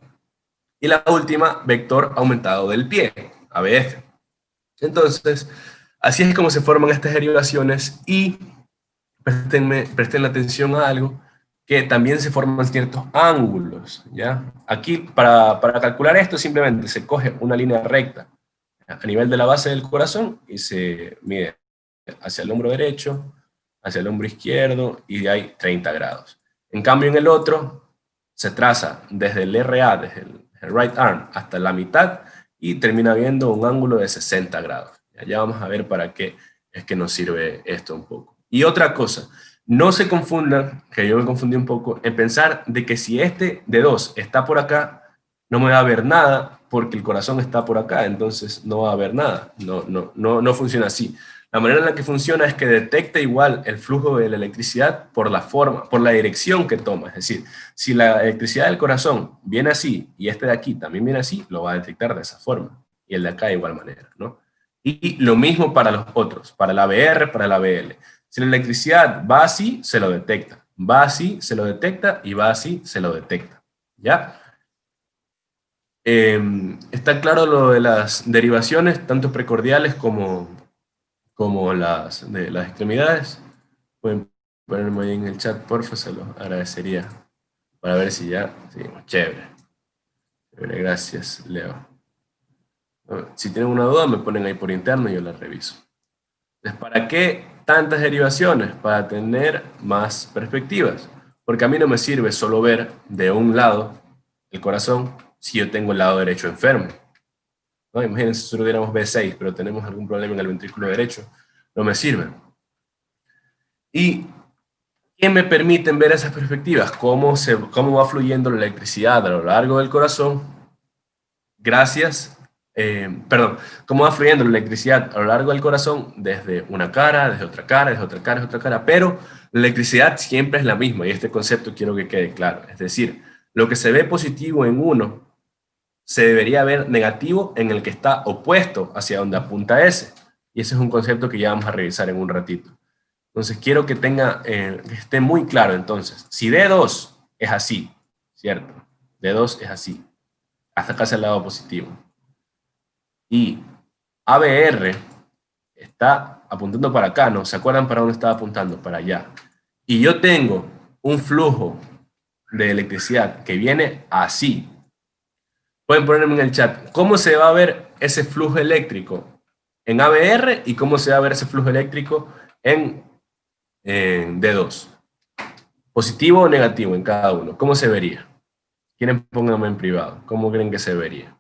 Y la última, vector aumentado del pie, ABF. Entonces, así es como se forman estas derivaciones y presten atención a algo, que también se forman ciertos ángulos, ¿ya? Aquí, para calcular esto, simplemente se coge una línea recta a nivel de la base del corazón y se mide hacia el hombro derecho, hacia el hombro izquierdo, y de ahí 30 grados. En cambio, en el otro, se traza desde el RA, desde el right arm, hasta la mitad, y termina viendo un ángulo de 60 grados. Ya vamos a ver para qué es que nos sirve esto un poco. Y otra cosa, no se confundan, que yo me confundí un poco, en pensar de que si este de 2 está por acá, no me va a ver nada, porque el corazón está por acá, entonces no va a haber nada. No funciona así. La manera en la que funciona es que detecta igual el flujo de la electricidad por la forma, por la dirección que toma. Es decir, si la electricidad del corazón viene así y este de aquí también viene así, lo va a detectar de esa forma. Y el de acá de igual manera, ¿no? Y lo mismo para los otros, para la ABR, para la ABL. Si la electricidad va así, se lo detecta. Va así, se lo detecta, y va así, se lo detecta. ¿Ya? Está claro lo de las derivaciones, tanto precordiales como las de las extremidades. Pueden ponerme ahí en el chat, porfa, se los agradecería. Para ver si ya... Sí, chévere. Chévere, gracias, Leo. Si tienen una duda, me ponen ahí por interno y yo la reviso. Entonces, ¿para qué tantas derivaciones? Para tener más perspectivas. Porque a mí no me sirve solo ver de un lado el corazón si yo tengo el lado derecho enfermo, ¿no? Imagínense si solo tuviéramos B6, pero tenemos algún problema en el ventrículo derecho, no me sirve. ¿Y qué me permiten ver esas perspectivas? ¿Cómo va fluyendo la electricidad a lo largo del corazón? Gracias, cómo va fluyendo la electricidad a lo largo del corazón desde una cara, desde otra cara, desde otra cara, desde otra cara, pero la electricidad siempre es la misma, y este concepto quiero que quede claro. Es decir, lo que se ve positivo en uno se debería ver negativo en el que está opuesto hacia donde apunta ese. Y ese es un concepto que ya vamos a revisar en un ratito. Entonces quiero que que esté muy claro. Entonces, si D2 es así, ¿cierto? D2 es así, hasta acá hacia el lado positivo. Y ABR está apuntando para acá, ¿no? ¿Se acuerdan para dónde estaba apuntando? Para allá. Y yo tengo un flujo de electricidad que viene así. Pueden ponerme en el chat, ¿cómo se va a ver ese flujo eléctrico en ABR y cómo se va a ver ese flujo eléctrico en D2? ¿Positivo o negativo en cada uno? ¿Cómo se vería? Quieren, pónganme en privado. ¿Cómo creen que se vería?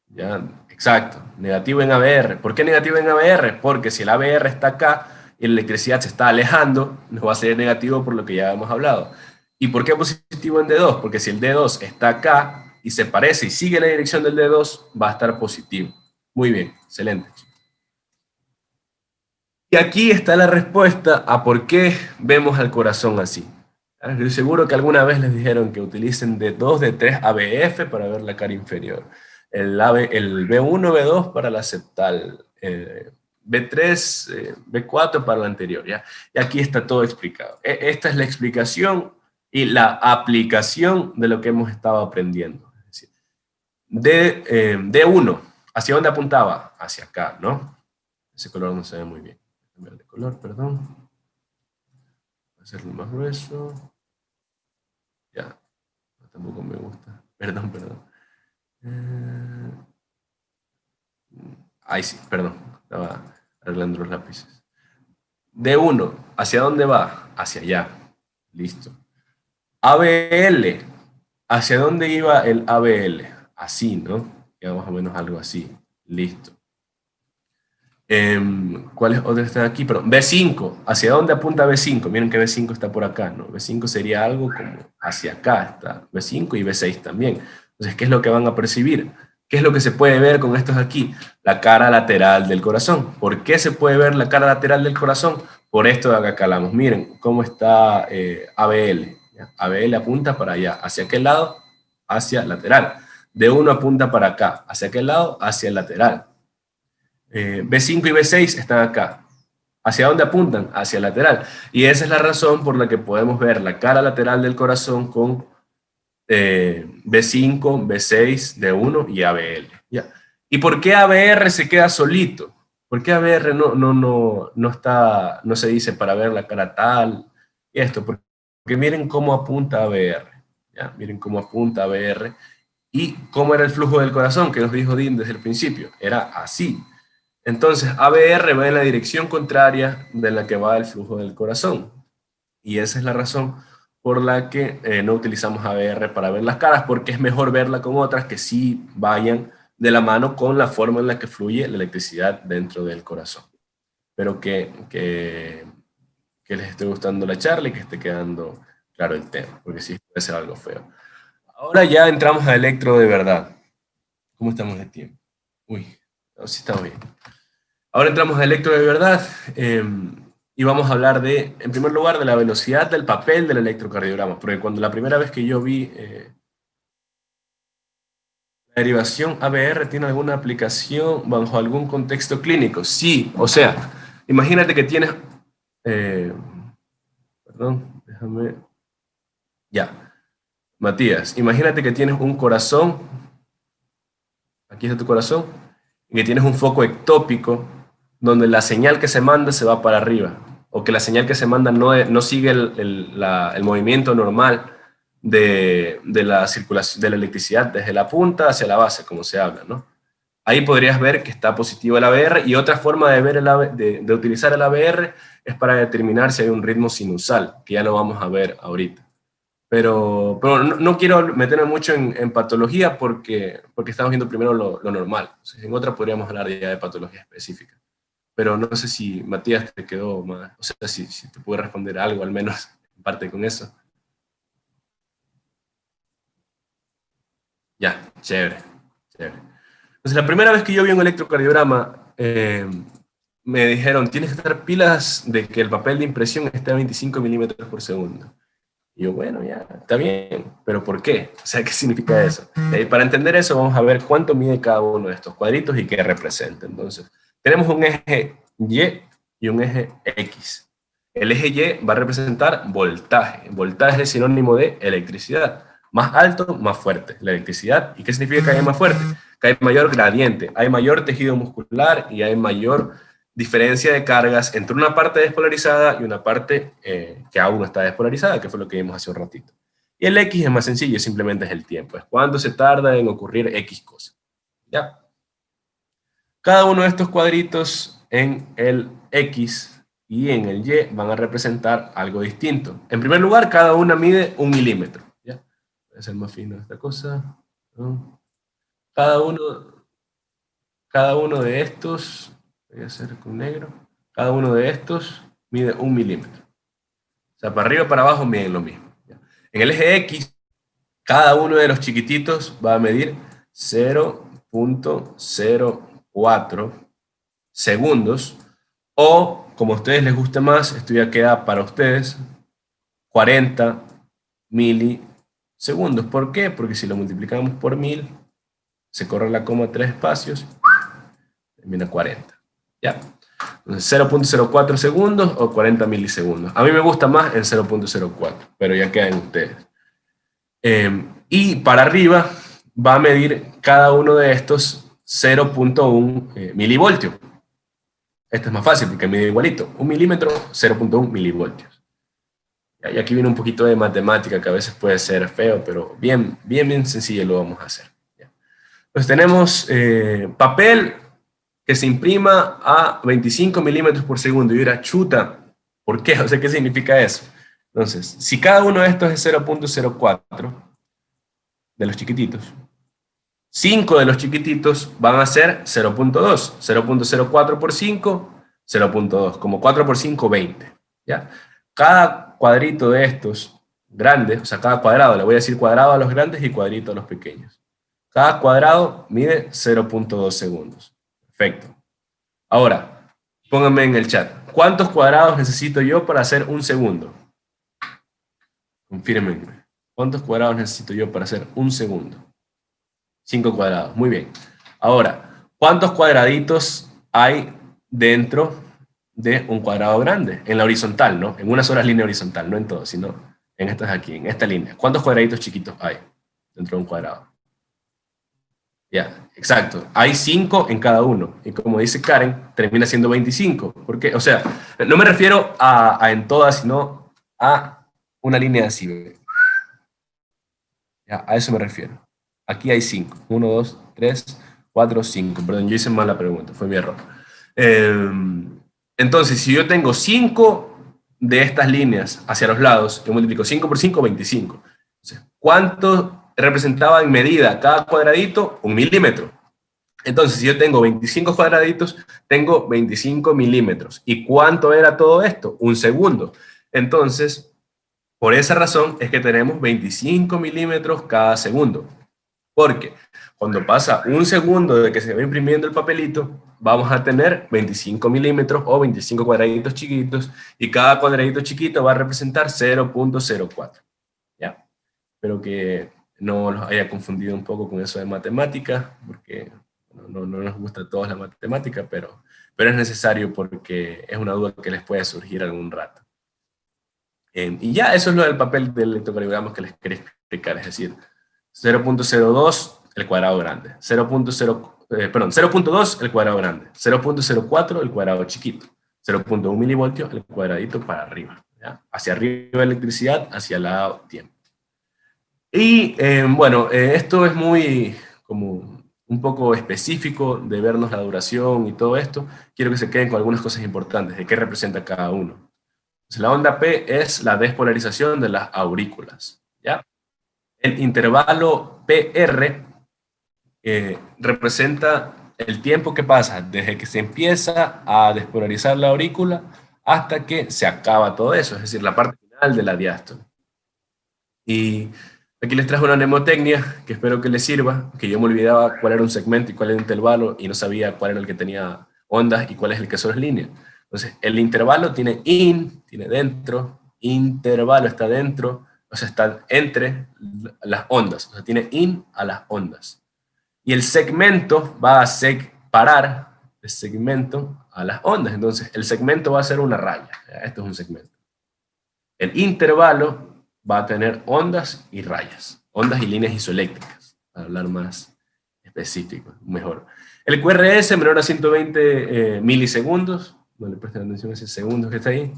Ya, exacto, negativo en ABR. ¿Por qué negativo en ABR? Porque si el ABR está acá y la electricidad se está alejando, nos va a ser negativo por lo que ya hemos hablado. ¿Y por qué positivo en D2? Porque si el D2 está acá y se parece y sigue la dirección del D2, va a estar positivo. Muy bien, excelente. Y aquí está la respuesta a por qué vemos al corazón así. Estoy seguro que alguna vez les dijeron que utilicen D2, D3 ABF para ver la cara inferior. El B1, B2 para la septal, B3, B4 para la anterior, ¿ya? Y aquí está todo explicado. Esta es la explicación y la aplicación de lo que hemos estado aprendiendo. Es decir, D1, ¿hacia dónde apuntaba? Hacia acá, ¿no? Ese color no se ve muy bien. Cambiar de color, perdón. Voy a hacerlo más grueso. Ya, tampoco me gusta. Perdón. Ahí sí, perdón. Estaba arreglando los lápices. D1, ¿hacia dónde va? Hacia allá. Listo. ABL, ¿hacia dónde iba el ABL? Así, ¿no? Ya más o menos algo así. Listo. ¿Cuáles otros están aquí? Pero B5, ¿hacia dónde apunta B5? Miren que B5 está por acá, ¿no? B5 sería algo como hacia acá, está B5 y B6 también. Entonces, ¿qué es lo que van a percibir? ¿Qué es lo que se puede ver con estos aquí? La cara lateral del corazón. ¿Por qué se puede ver la cara lateral del corazón? Por esto de acá calamos. Miren cómo está ABL. ¿ya? ABL apunta para allá. ¿Hacia qué lado? Hacia lateral. D1 apunta para acá. ¿Hacia qué lado? Hacia el lateral. B5 y B6 están acá. ¿Hacia dónde apuntan? Hacia el lateral. Y esa es la razón por la que podemos ver la cara lateral del corazón con B5, B6, D1 y ABL. ¿Ya? ¿Y por qué ABR se queda solito? ¿Por qué ABR no se dice para ver la cara tal? Y esto, porque miren cómo apunta ABR. ¿Ya? Miren cómo apunta ABR. ¿Y cómo era el flujo del corazón? Que nos dijo Dean desde el principio. Era así. Entonces, ABR va en la dirección contraria de la que va el flujo del corazón. Y esa es la razón por la que no utilizamos ABR para ver las caras, porque es mejor verla con otras que sí vayan de la mano con la forma en la que fluye la electricidad dentro del corazón. Espero que les esté gustando la charla y que esté quedando claro el tema, porque sí puede ser algo feo. Ahora ya entramos a electro de verdad. ¿Cómo estamos de tiempo? Uy, no, sí estamos bien. Ahora entramos a electro de verdad y vamos a hablar de, en primer lugar, de la velocidad del papel del electrocardiograma, porque cuando la primera vez que yo vi la derivación ABR tiene alguna aplicación bajo algún contexto clínico. Sí, o sea, imagínate que tienes, perdón, déjame, ya, Matías, imagínate que tienes un corazón, aquí está tu corazón, y que tienes un foco ectópico donde la señal que se manda se va para arriba, o que la señal que se manda no sigue el movimiento normal de la circulación de la electricidad desde la punta hacia la base, como se habla, ¿no? Ahí podrías ver que está positivo el ABR, y otra forma de, ver de utilizar el ABR es para determinar si hay un ritmo sinusal, que ya lo vamos a ver ahorita. Pero no quiero meterme mucho en patología porque estamos viendo primero lo normal. Entonces, en otra podríamos hablar ya de patología específica. Pero no sé si Matías te quedó más, o sea, si te puede responder algo, al menos en parte con eso. Ya, chévere, chévere. Entonces, la primera vez que yo vi un electrocardiograma, me dijeron, tienes que estar pilas de que el papel de impresión esté a 25 milímetros por segundo. Y yo, bueno, ya, está bien, pero ¿por qué? O sea, ¿qué significa eso? Para entender eso, vamos a ver cuánto mide cada uno de estos cuadritos y qué representa. Entonces, tenemos un eje Y y un eje X. El eje Y va a representar voltaje. Voltaje es sinónimo de electricidad. Más alto, más fuerte. La electricidad. ¿Y qué significa que haya más fuerte? Que hay mayor gradiente, hay mayor tejido muscular y hay mayor diferencia de cargas entre una parte despolarizada y una parte que aún no está despolarizada, que fue lo que vimos hace un ratito. Y el X es más sencillo, simplemente es el tiempo, es cuánto se tarda en ocurrir X cosa. ¿Ya? Cada uno de estos cuadritos en el X y en el Y van a representar algo distinto. En primer lugar, cada una mide 1 milímetro. ¿Ya? Voy a hacer más fino esta cosa. ¿No? Cada uno de estos, voy a hacer con negro, cada uno de estos mide 1 milímetro. O sea, para arriba y para abajo miden lo mismo. En el eje X, cada uno de los chiquititos va a medir 0.04 segundos, o, como a ustedes les guste más, esto ya queda para ustedes, 40 milisegundos. ¿Por qué? Porque si lo multiplicamos por 1000, se corre la coma 3 espacios, termina 40. ¿Ya? Entonces 0.04 segundos o 40 milisegundos. A mí me gusta más en 0.04, pero ya quedan ustedes. Y para arriba va a medir cada uno de estos 0.1 milivoltios. Este es más fácil porque mide igualito. 1 milímetro, 0.1 milivoltios. Y aquí viene un poquito de matemática que a veces puede ser feo, pero bien sencillo lo vamos a hacer. Entonces tenemos papel que se imprima a 25 milímetros por segundo. Y dirá, chuta, ¿por qué? O sea, ¿qué significa eso? Entonces, si cada uno de estos es 0.04 de los chiquititos, 5 de los chiquititos van a ser 0.2. 0.04 por 5, 0.2. Como 4 por 5, 20. ¿Ya? Cada cuadrito de estos grandes, o sea, cada cuadrado, le voy a decir cuadrado a los grandes y cuadrito a los pequeños. Cada cuadrado mide 0.2 segundos. Perfecto. Ahora, pónganme en el chat, ¿cuántos cuadrados necesito yo para hacer un segundo? Confírmenme. ¿Cuántos cuadrados necesito yo para hacer un segundo? 5 cuadrados, muy bien. Ahora, ¿cuántos cuadraditos hay dentro de un cuadrado grande? En la horizontal, ¿no? En una sola línea horizontal, no en todo, sino en estas aquí, en esta línea. ¿Cuántos cuadraditos chiquitos hay dentro de un cuadrado? Ya, exacto. Hay 5 en cada uno. Y como dice Karen, termina siendo 25. ¿Por qué? O sea, no me refiero a en todas, sino a una línea así. Ya, a eso me refiero. Aquí hay 5. 1, 2, 3, 4, 5. Perdón, yo hice mal la pregunta, fue mi error. Entonces, si yo tengo 5 de estas líneas hacia los lados, yo multiplico 5 por 5, 25. Entonces, ¿cuánto representaba en medida cada cuadradito? 1 milímetro. Entonces, si yo tengo 25 cuadraditos, tengo 25 milímetros. ¿Y cuánto era todo esto? Un segundo. Entonces, por esa razón es que tenemos 25 milímetros cada segundo. Porque cuando pasa un segundo de que se va imprimiendo el papelito, vamos a tener 25 milímetros o 25 cuadraditos chiquitos, y cada cuadradito chiquito va a representar 0.04. ¿Ya? Espero que no los haya confundido un poco con eso de matemática, porque no nos gusta a todos la matemática, pero es necesario porque es una duda que les puede surgir algún rato. Y ya, eso es lo del papel del electrocardiograma que les quería explicar, es decir, 0.02 el cuadrado grande, 0.2 el cuadrado grande, 0.04 el cuadrado chiquito, 0.1 milivoltios el cuadradito para arriba, ¿ya? Hacia arriba electricidad, hacia el lado tiempo. Y bueno, esto es muy como un poco específico de vernos la duración y todo esto. Quiero que se queden con algunas cosas importantes de qué representa cada uno. Entonces, la onda P es la despolarización de las aurículas, ¿ya? El intervalo PR representa el tiempo que pasa desde que se empieza a despolarizar la aurícula hasta que se acaba todo eso, es decir, la parte final de la diástole. Y aquí les trajo una mnemotecnia que espero que les sirva, que yo me olvidaba cuál era un segmento y cuál era un intervalo, y no sabía cuál era el que tenía ondas y cuál es el que solo es línea. Entonces, el intervalo tiene tiene dentro, intervalo está dentro, o sea, está entre las ondas, o sea, tiene a las ondas. Y el segmento va a separar el segmento a las ondas, entonces el segmento va a ser una raya, esto es un segmento. El intervalo va a tener ondas y rayas, ondas y líneas isoeléctricas, para hablar más específico, mejor. El QRS menor a 120 milisegundos, no le presten atención a ese segundo que está ahí.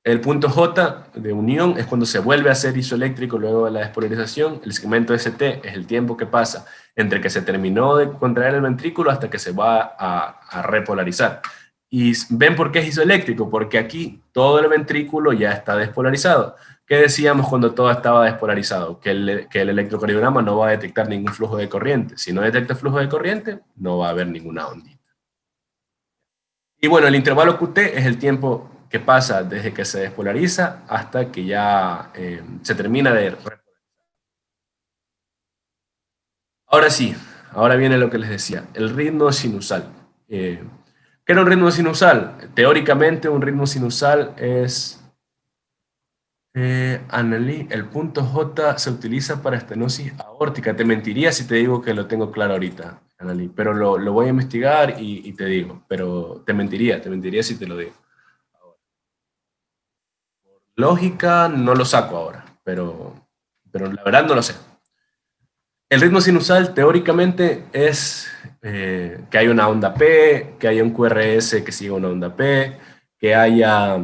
El punto J de unión es cuando se vuelve a ser isoeléctrico luego de la despolarización. El segmento ST es el tiempo que pasa entre que se terminó de contraer el ventrículo hasta que se va a repolarizar. ¿Y ven por qué es isoeléctrico? Porque aquí todo el ventrículo ya está despolarizado. ¿Qué decíamos cuando todo estaba despolarizado? Que el electrocardiograma no va a detectar ningún flujo de corriente. Si no detecta flujo de corriente, no va a haber ninguna ondita. Y bueno, el intervalo QT es el tiempo que pasa desde que se despolariza hasta que ya se termina de repolarizar. Ahora sí, ahora viene lo que les decía, el ritmo sinusal. ¿Qué era un ritmo sinusal? Teóricamente un ritmo sinusal es... Anneli, el punto J se utiliza para estenosis aórtica. Te mentiría si te digo que lo tengo claro ahorita, Anneli, pero lo voy a investigar y te digo, pero te mentiría si te lo digo. Lógica no lo saco ahora, pero la verdad no lo sé. El ritmo sinusal teóricamente es que hay una onda P, que haya un QRS que siga una onda P, que haya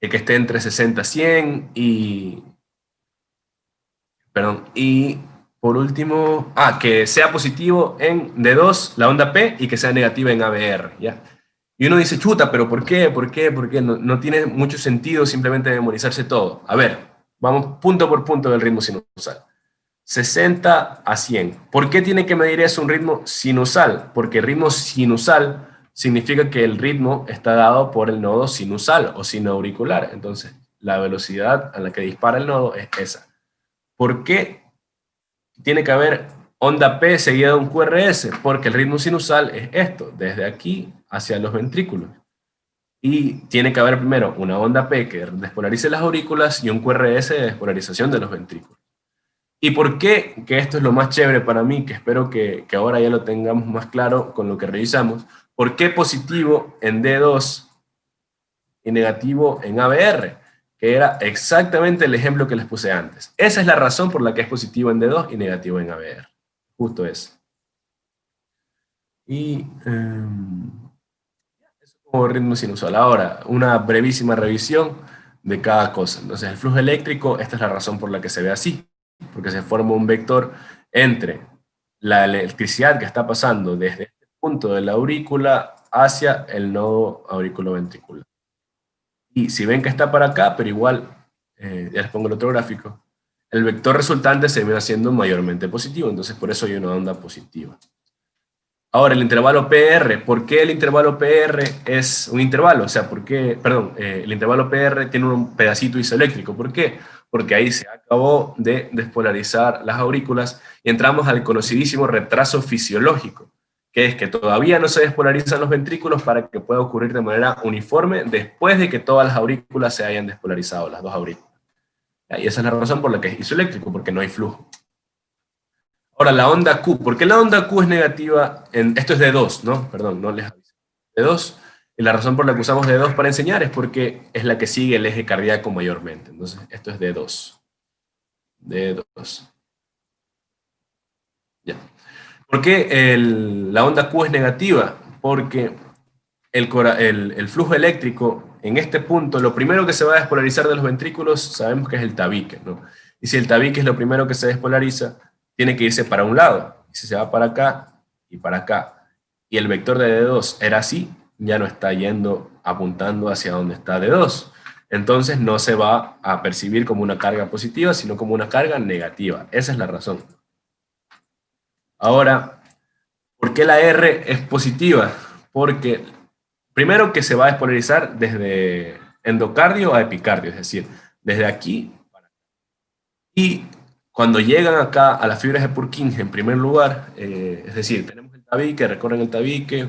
que esté entre 60 a 100 y por último, que sea positivo en D2 la onda P y que sea negativa en ABR, ¿ya? Y uno dice, chuta, pero ¿por qué? ¿Por qué? ¿Por qué? No tiene mucho sentido simplemente memorizarse todo. A ver, vamos punto por punto del ritmo sinusal. 60 a 100. ¿Por qué tiene que medir eso un ritmo sinusal? Porque ritmo sinusal significa que el ritmo está dado por el nodo sinusal o sinoauricular. Entonces, la velocidad a la que dispara el nodo es esa. ¿Por qué tiene que haber onda P seguida de un QRS? Porque el ritmo sinusal es esto, desde aquí hacia los ventrículos. Y tiene que haber primero una onda P que despolarice las aurículas y un QRS de despolarización de los ventrículos. ¿Y por qué? Que esto es lo más chévere para mí, que espero que ahora ya lo tengamos más claro con lo que revisamos. ¿Por qué positivo en D2 y negativo en ABR? Que era exactamente el ejemplo que les puse antes. Esa es la razón por la que es positivo en D2 y negativo en ABR. Justo eso. Y eso como ritmo sinusoidal. Ahora, una brevísima revisión de cada cosa. Entonces, el flujo eléctrico, esta es la razón por la que se ve así, porque se forma un vector entre la electricidad que está pasando desde este punto de la aurícula hacia el nodo auriculoventricular. Y si ven que está para acá, pero igual, ya les pongo el otro gráfico, el vector resultante se viene haciendo mayormente positivo, entonces por eso hay una onda positiva. Ahora, el intervalo PR, ¿por qué el intervalo PR es un intervalo? O sea, ¿por qué, perdón, el intervalo PR tiene un pedacito isoeléctrico? ¿Por qué? Porque ahí se acabó de despolarizar las aurículas y entramos al conocidísimo retraso fisiológico, que es que todavía no se despolarizan los ventrículos para que pueda ocurrir de manera uniforme después de que todas las aurículas se hayan despolarizado, las dos aurículas. Y esa es la razón por la que es isoeléctrico, porque no hay flujo. Ahora, la onda Q. ¿Por qué la onda Q es negativa? Esto es D2, ¿no? Perdón, no les aviso. D2. Y la razón por la que usamos D2 para enseñar es porque es la que sigue el eje cardíaco mayormente. Entonces, esto es D2. D2. Ya. ¿Por qué la onda Q es negativa? Porque el flujo eléctrico en este punto, lo primero que se va a despolarizar de los ventrículos, sabemos que es el tabique, ¿no? Y si el tabique es lo primero que se despolariza, tiene que irse para un lado. Y si se va para acá y para acá, y el vector de D2 era así, ya no está yendo, apuntando hacia donde está D2. Entonces no se va a percibir como una carga positiva, sino como una carga negativa. Esa es la razón. Ahora, ¿por qué la R es positiva? Porque primero que se va a despolarizar desde endocardio a epicardio, es decir, desde aquí para acá. Y cuando llegan acá a las fibras de Purkinje, en primer lugar, es decir, tenemos el tabique, recorren el tabique,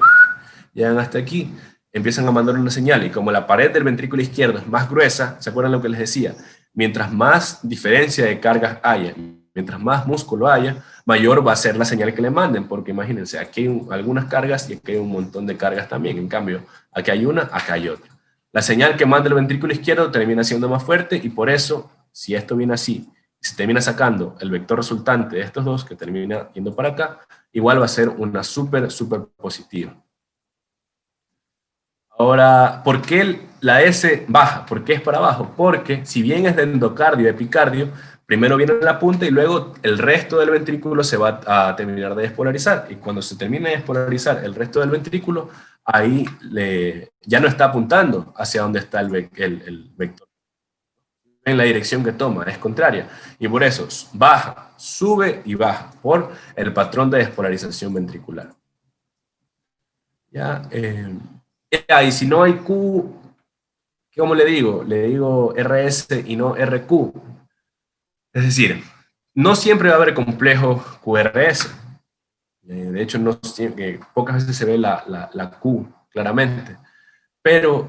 llegan hasta aquí, empiezan a mandar una señal, y como la pared del ventrículo izquierdo es más gruesa, ¿se acuerdan lo que les decía? Mientras más diferencia de cargas haya, mientras más músculo haya, mayor va a ser la señal que le manden, porque imagínense, aquí hay algunas cargas y aquí hay un montón de cargas también, en cambio, aquí hay una, acá hay otra. La señal que manda el ventrículo izquierdo termina siendo más fuerte, y por eso, si esto viene así, y se termina sacando el vector resultante de estos dos, que termina yendo para acá, igual va a ser una súper positiva. Ahora, ¿por qué la S baja? ¿Por qué es para abajo? Porque si bien es de endocardio y epicardio, primero viene la punta y luego el resto del ventrículo se va a terminar de despolarizar. Y cuando se termine de despolarizar el resto del ventrículo, ahí ya no está apuntando hacia donde está el vector. En la dirección que toma, es contraria. Y por eso baja, sube y baja, por el patrón de despolarización ventricular. ¿Ya? Y si no hay Q, ¿cómo le digo? Le digo RS y no RQ. Es decir, no siempre va a haber complejo QRS. De hecho, pocas veces se ve la Q claramente. Pero,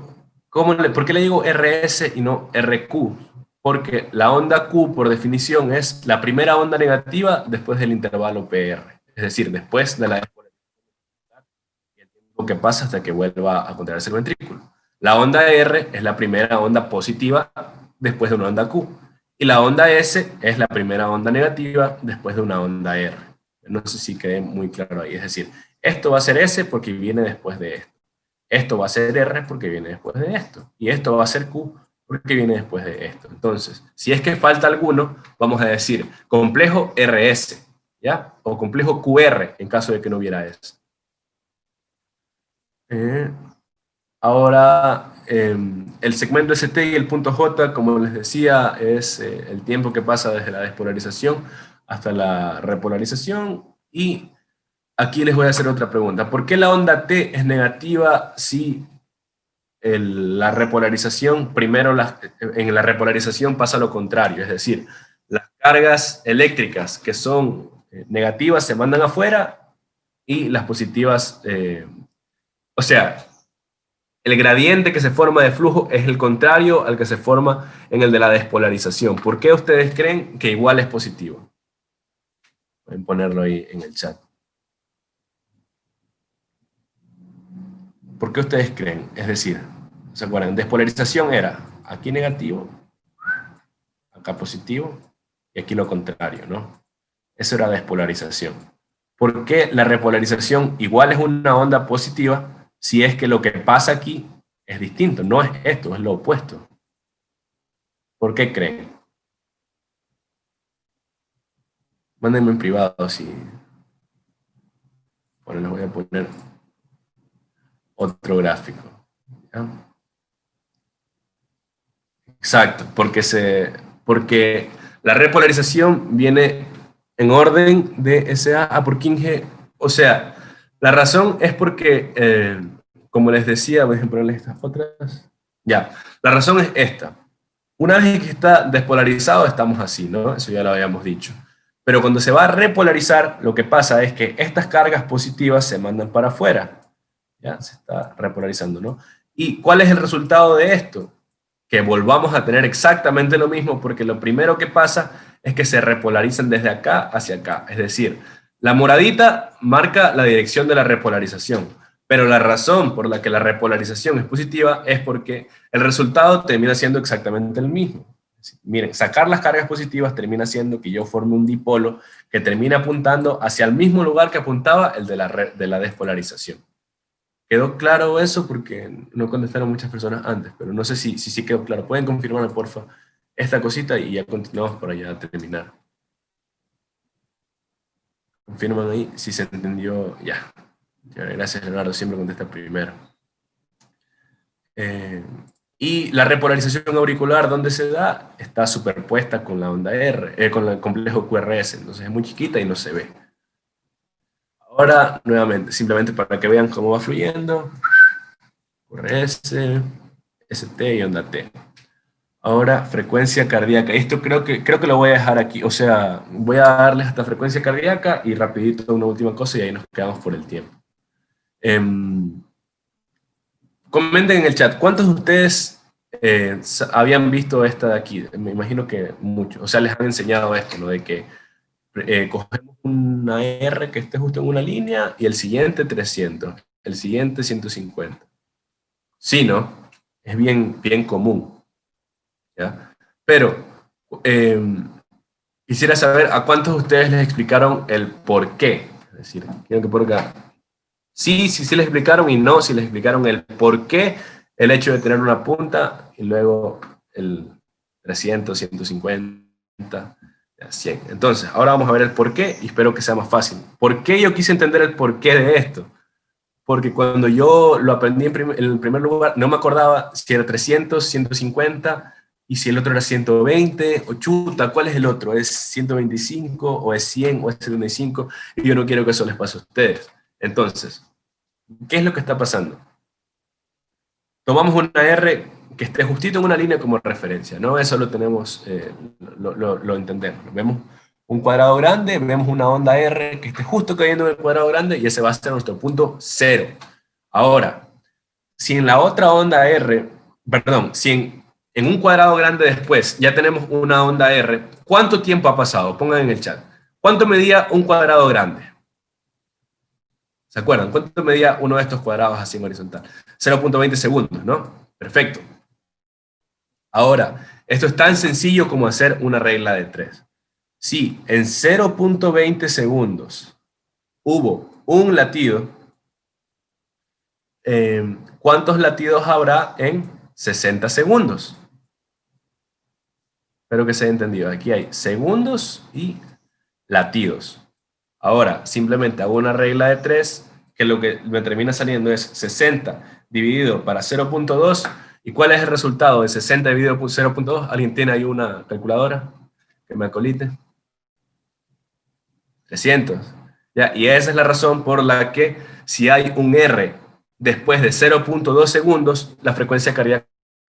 ¿por qué le digo RS y no RQ? Porque la onda Q, por definición, es la primera onda negativa después del intervalo PR. Es decir, después de la que pasa hasta que vuelva a contraerse el ventrículo. La onda R es la primera onda positiva después de una onda Q. Y la onda S es la primera onda negativa después de una onda R. No sé si quedé muy claro ahí. Es decir, esto va a ser S porque viene después de esto. Esto va a ser R porque viene después de esto. Y esto va a ser Q porque viene después de esto. Entonces, si es que falta alguno, vamos a decir complejo RS, ¿ya? O complejo QR en caso de que no hubiera S. Ahora, el segmento ST y el punto J, como les decía, es el tiempo que pasa desde la despolarización hasta la repolarización. Y aquí les voy a hacer otra pregunta. ¿Por qué la onda T es negativa si la repolarización, primero en la repolarización pasa lo contrario? Es decir, las cargas eléctricas que son negativas se mandan afuera y las positivas, o sea, el gradiente que se forma de flujo es el contrario al que se forma en el de la despolarización. ¿Por qué ustedes creen que igual es positivo? Pueden ponerlo ahí en el chat. ¿Por qué ustedes creen? Es decir, ¿se acuerdan? Despolarización era aquí negativo, acá positivo, y aquí lo contrario, ¿no? Eso era despolarización. ¿Por qué la repolarización igual es una onda positiva si es que lo que pasa aquí es distinto? No es esto, es lo opuesto. ¿Por qué creen? Mándenme en privado si... Bueno, les voy a poner otro gráfico. ¿Ya? Exacto, porque la repolarización viene en orden de SA a por king G. O sea, la razón es porque, como les decía, voy a ponerles estas otras. Ya, la razón es esta. Una vez que está despolarizado, estamos así, ¿no? Eso ya lo habíamos dicho. Pero cuando se va a repolarizar, lo que pasa es que estas cargas positivas se mandan para afuera. Ya, se está repolarizando, ¿no? ¿Y cuál es el resultado de esto? Que volvamos a tener exactamente lo mismo, porque lo primero que pasa es que se repolarizan desde acá hacia acá. Es decir, la moradita marca la dirección de la repolarización, pero la razón por la que la repolarización es positiva es porque el resultado termina siendo exactamente el mismo. Miren, sacar las cargas positivas termina siendo que yo forme un dipolo que termina apuntando hacia el mismo lugar que apuntaba el de la despolarización. ¿Quedó claro eso? Porque no contestaron muchas personas antes, pero no sé si quedó claro. ¿Pueden confirmarme, porfa, esta cosita y ya continuamos para ya terminar? Confirman ahí si se entendió ya. Gracias, Leonardo, siempre contesta primero. Y la repolarización auricular, ¿dónde se da? Está superpuesta con la onda R, con el complejo QRS, entonces es muy chiquita y no se ve. Ahora, nuevamente, simplemente para que vean cómo va fluyendo. QRS, ST y onda T. Ahora, frecuencia cardíaca. Esto creo que lo voy a dejar aquí. O sea, voy a darles hasta frecuencia cardíaca y rapidito una última cosa y ahí nos quedamos por el tiempo. Comenten en el chat, ¿cuántos de ustedes habían visto esta de aquí? Me imagino que muchos. O sea, les han enseñado esto, ¿no? De que cogemos una R que esté justo en una línea y el siguiente 300, el siguiente 150. Sí, ¿no? Es bien común. ¿Ya? Pero quisiera saber a cuántos de ustedes les explicaron el por qué. Es decir, quiero que por acá. Sí les explicaron y no, si les explicaron el por qué, el hecho de tener una punta y luego el 300, 150, 100. Entonces, ahora vamos a ver el por qué y espero que sea más fácil. ¿Por qué yo quise entender el por qué de esto? Porque cuando yo lo aprendí en el primer lugar, no me acordaba si era 300, 150, y si el otro era 120, o chuta, ¿cuál es el otro? ¿Es 125, o es 100, o es 75? Y yo no quiero que eso les pase a ustedes. Entonces, ¿qué es lo que está pasando? Tomamos una R que esté justito en una línea como referencia, ¿no? Eso lo tenemos, lo entendemos. Vemos un cuadrado grande, vemos una onda R que esté justo cayendo en el cuadrado grande y ese va a ser nuestro punto cero. Ahora, si en la otra onda R, perdón, si en un cuadrado grande después ya tenemos una onda R, ¿cuánto tiempo ha pasado? Pongan en el chat. ¿Cuánto medía un cuadrado grande? ¿Se acuerdan? ¿Cuánto medía uno de estos cuadrados así en horizontal? 0.20 segundos, ¿no? Perfecto. Ahora, esto es tan sencillo como hacer una regla de 3. Si en 0.20 segundos hubo un latido, ¿cuántos latidos habrá en 60 segundos? Espero que se haya entendido. Aquí hay segundos y latidos. Ahora, simplemente hago una regla de 3, que lo que me termina saliendo es 60 dividido para 0.2. ¿Y cuál es el resultado de 60 dividido por 0.2? ¿Alguien tiene ahí una calculadora que me acolite? 300. ¿Ya? Y esa es la razón por la que si hay un R después de 0.2 segundos, la frecuencia cardíaca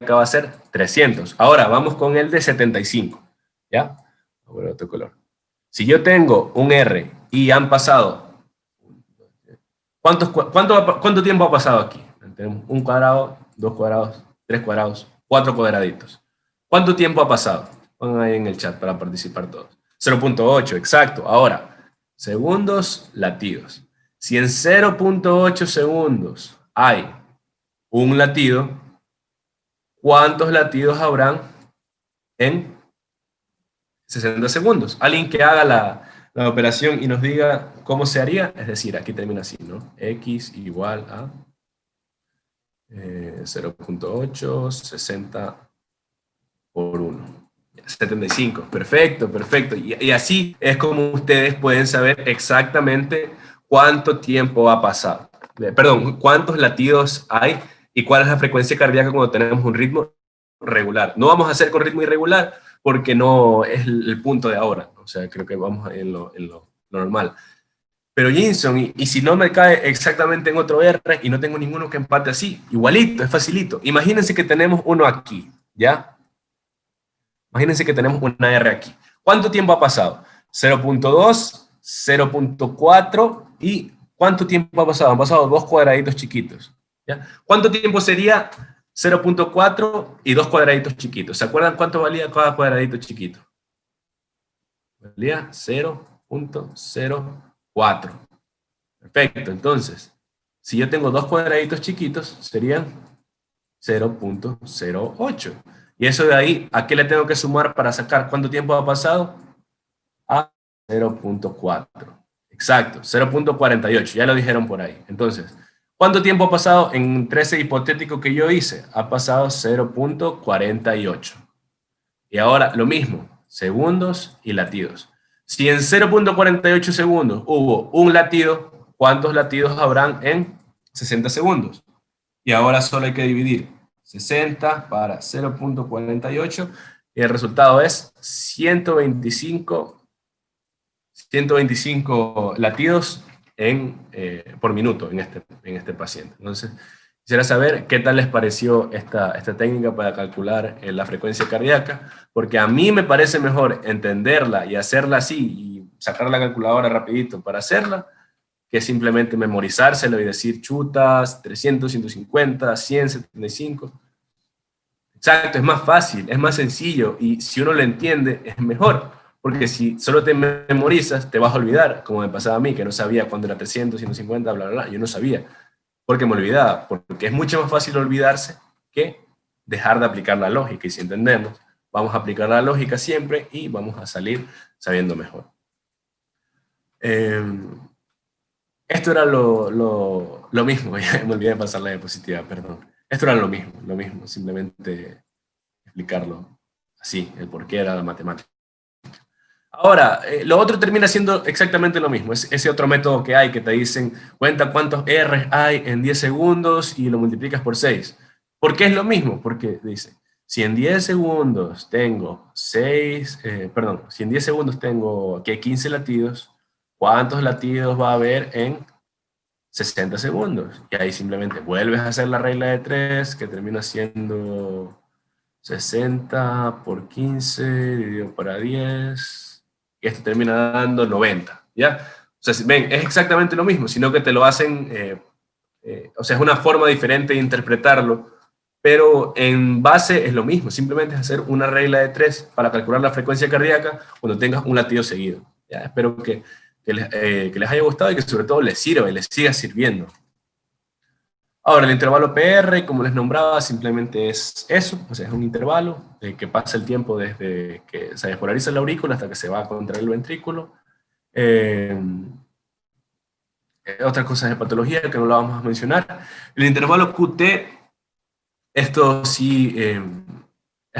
va a ser 300. Ahora, vamos con el de 75. ¿Ya? Voy a otro color. Si yo tengo un R y han pasado... ¿Cuánto tiempo ha pasado aquí? Tenemos un cuadrado 2 cuadrados, 3 cuadrados, 4 cuadraditos. ¿Cuánto tiempo ha pasado? Pongan ahí en el chat para participar todos. 0.8, exacto. Ahora, segundos, latidos. Si en 0.8 segundos hay un latido, ¿cuántos latidos habrán en 60 segundos? Alguien que haga la operación y nos diga cómo se haría, es decir, aquí termina así, ¿no? X igual a 0.8, 60 por 1. 75, perfecto, perfecto. Y así es como ustedes pueden saber exactamente cuánto tiempo ha pasado. Perdón, cuántos latidos hay y cuál es la frecuencia cardíaca cuando tenemos un ritmo regular. No vamos a hacer con ritmo irregular porque no es el punto de ahora. O sea, creo que vamos en lo normal. Pero Jinson, y si no me cae exactamente en otro R y no tengo ninguno que empate así, igualito, es facilito. Imagínense que tenemos uno aquí, ¿ya? Imagínense que tenemos una R aquí. ¿Cuánto tiempo ha pasado? 0.2, 0.4 y ¿cuánto tiempo ha pasado? Han pasado 2 cuadraditos chiquitos, ¿ya? ¿Cuánto tiempo sería 0.4 y 2 cuadraditos chiquitos? ¿Se acuerdan cuánto valía cada cuadradito chiquito? Valía 0.04. Perfecto, entonces, si yo tengo 2 cuadraditos chiquitos, serían 0.08. Y eso de ahí, ¿a qué le tengo que sumar para sacar cuánto tiempo ha pasado? A 0.4. Exacto, 0.48, ya lo dijeron por ahí. Entonces, ¿cuánto tiempo ha pasado en 13 hipotético que yo hice? Ha pasado 0.48. Y ahora lo mismo, segundos y latidos. Si en 0.48 segundos hubo un latido, ¿cuántos latidos habrán en 60 segundos? Y ahora solo hay que dividir 60 para 0.48 y el resultado es 125 latidos por minuto en este paciente. Entonces, quisiera saber qué tal les pareció esta técnica para calcular la frecuencia cardíaca, porque a mí me parece mejor entenderla y hacerla así y sacar la calculadora rapidito para hacerla, que simplemente memorizárselo y decir chutas, 300, 150, 100, 75. Exacto, es más fácil, es más sencillo, y si uno lo entiende, es mejor, porque si solo te memorizas, te vas a olvidar, como me pasaba a mí, que no sabía cuándo era 300, 150, bla, bla, bla, yo no sabía, porque me olvidaba, porque es mucho más fácil olvidarse que dejar de aplicar la lógica, y si entendemos, vamos a aplicar la lógica siempre, y vamos a salir sabiendo mejor. Esto era lo mismo, ya me olvidé de pasar la diapositiva, perdón. Esto era lo mismo, simplemente explicarlo así, el por qué era la matemática. Ahora, lo otro termina siendo exactamente lo mismo, es ese otro método que hay que te dicen, cuenta cuántos R hay en 10 segundos y lo multiplicas por 6. ¿Por qué es lo mismo? Porque dice, si en 10 segundos tengo 15 latidos, ¿cuántos latidos va a haber en 60 segundos? Y ahí simplemente vuelves a hacer la regla de 3, que termina siendo 60 por 15 dividido por 10, y esto termina dando 90, ¿ya? O sea, ven, es exactamente lo mismo, sino que te lo hacen, o sea, es una forma diferente de interpretarlo, pero en base es lo mismo, simplemente es hacer una regla de 3 para calcular la frecuencia cardíaca cuando tengas un latido seguido. ¿Ya? Espero que les haya gustado y que sobre todo les sirva y les siga sirviendo. Ahora, el intervalo PR, como les nombraba, simplemente es eso, o sea, es un intervalo que pasa el tiempo desde que se despolariza la aurícula hasta que se va a contraer el ventrículo. Otras cosas de patología que no la vamos a mencionar. El intervalo QT, esto sí es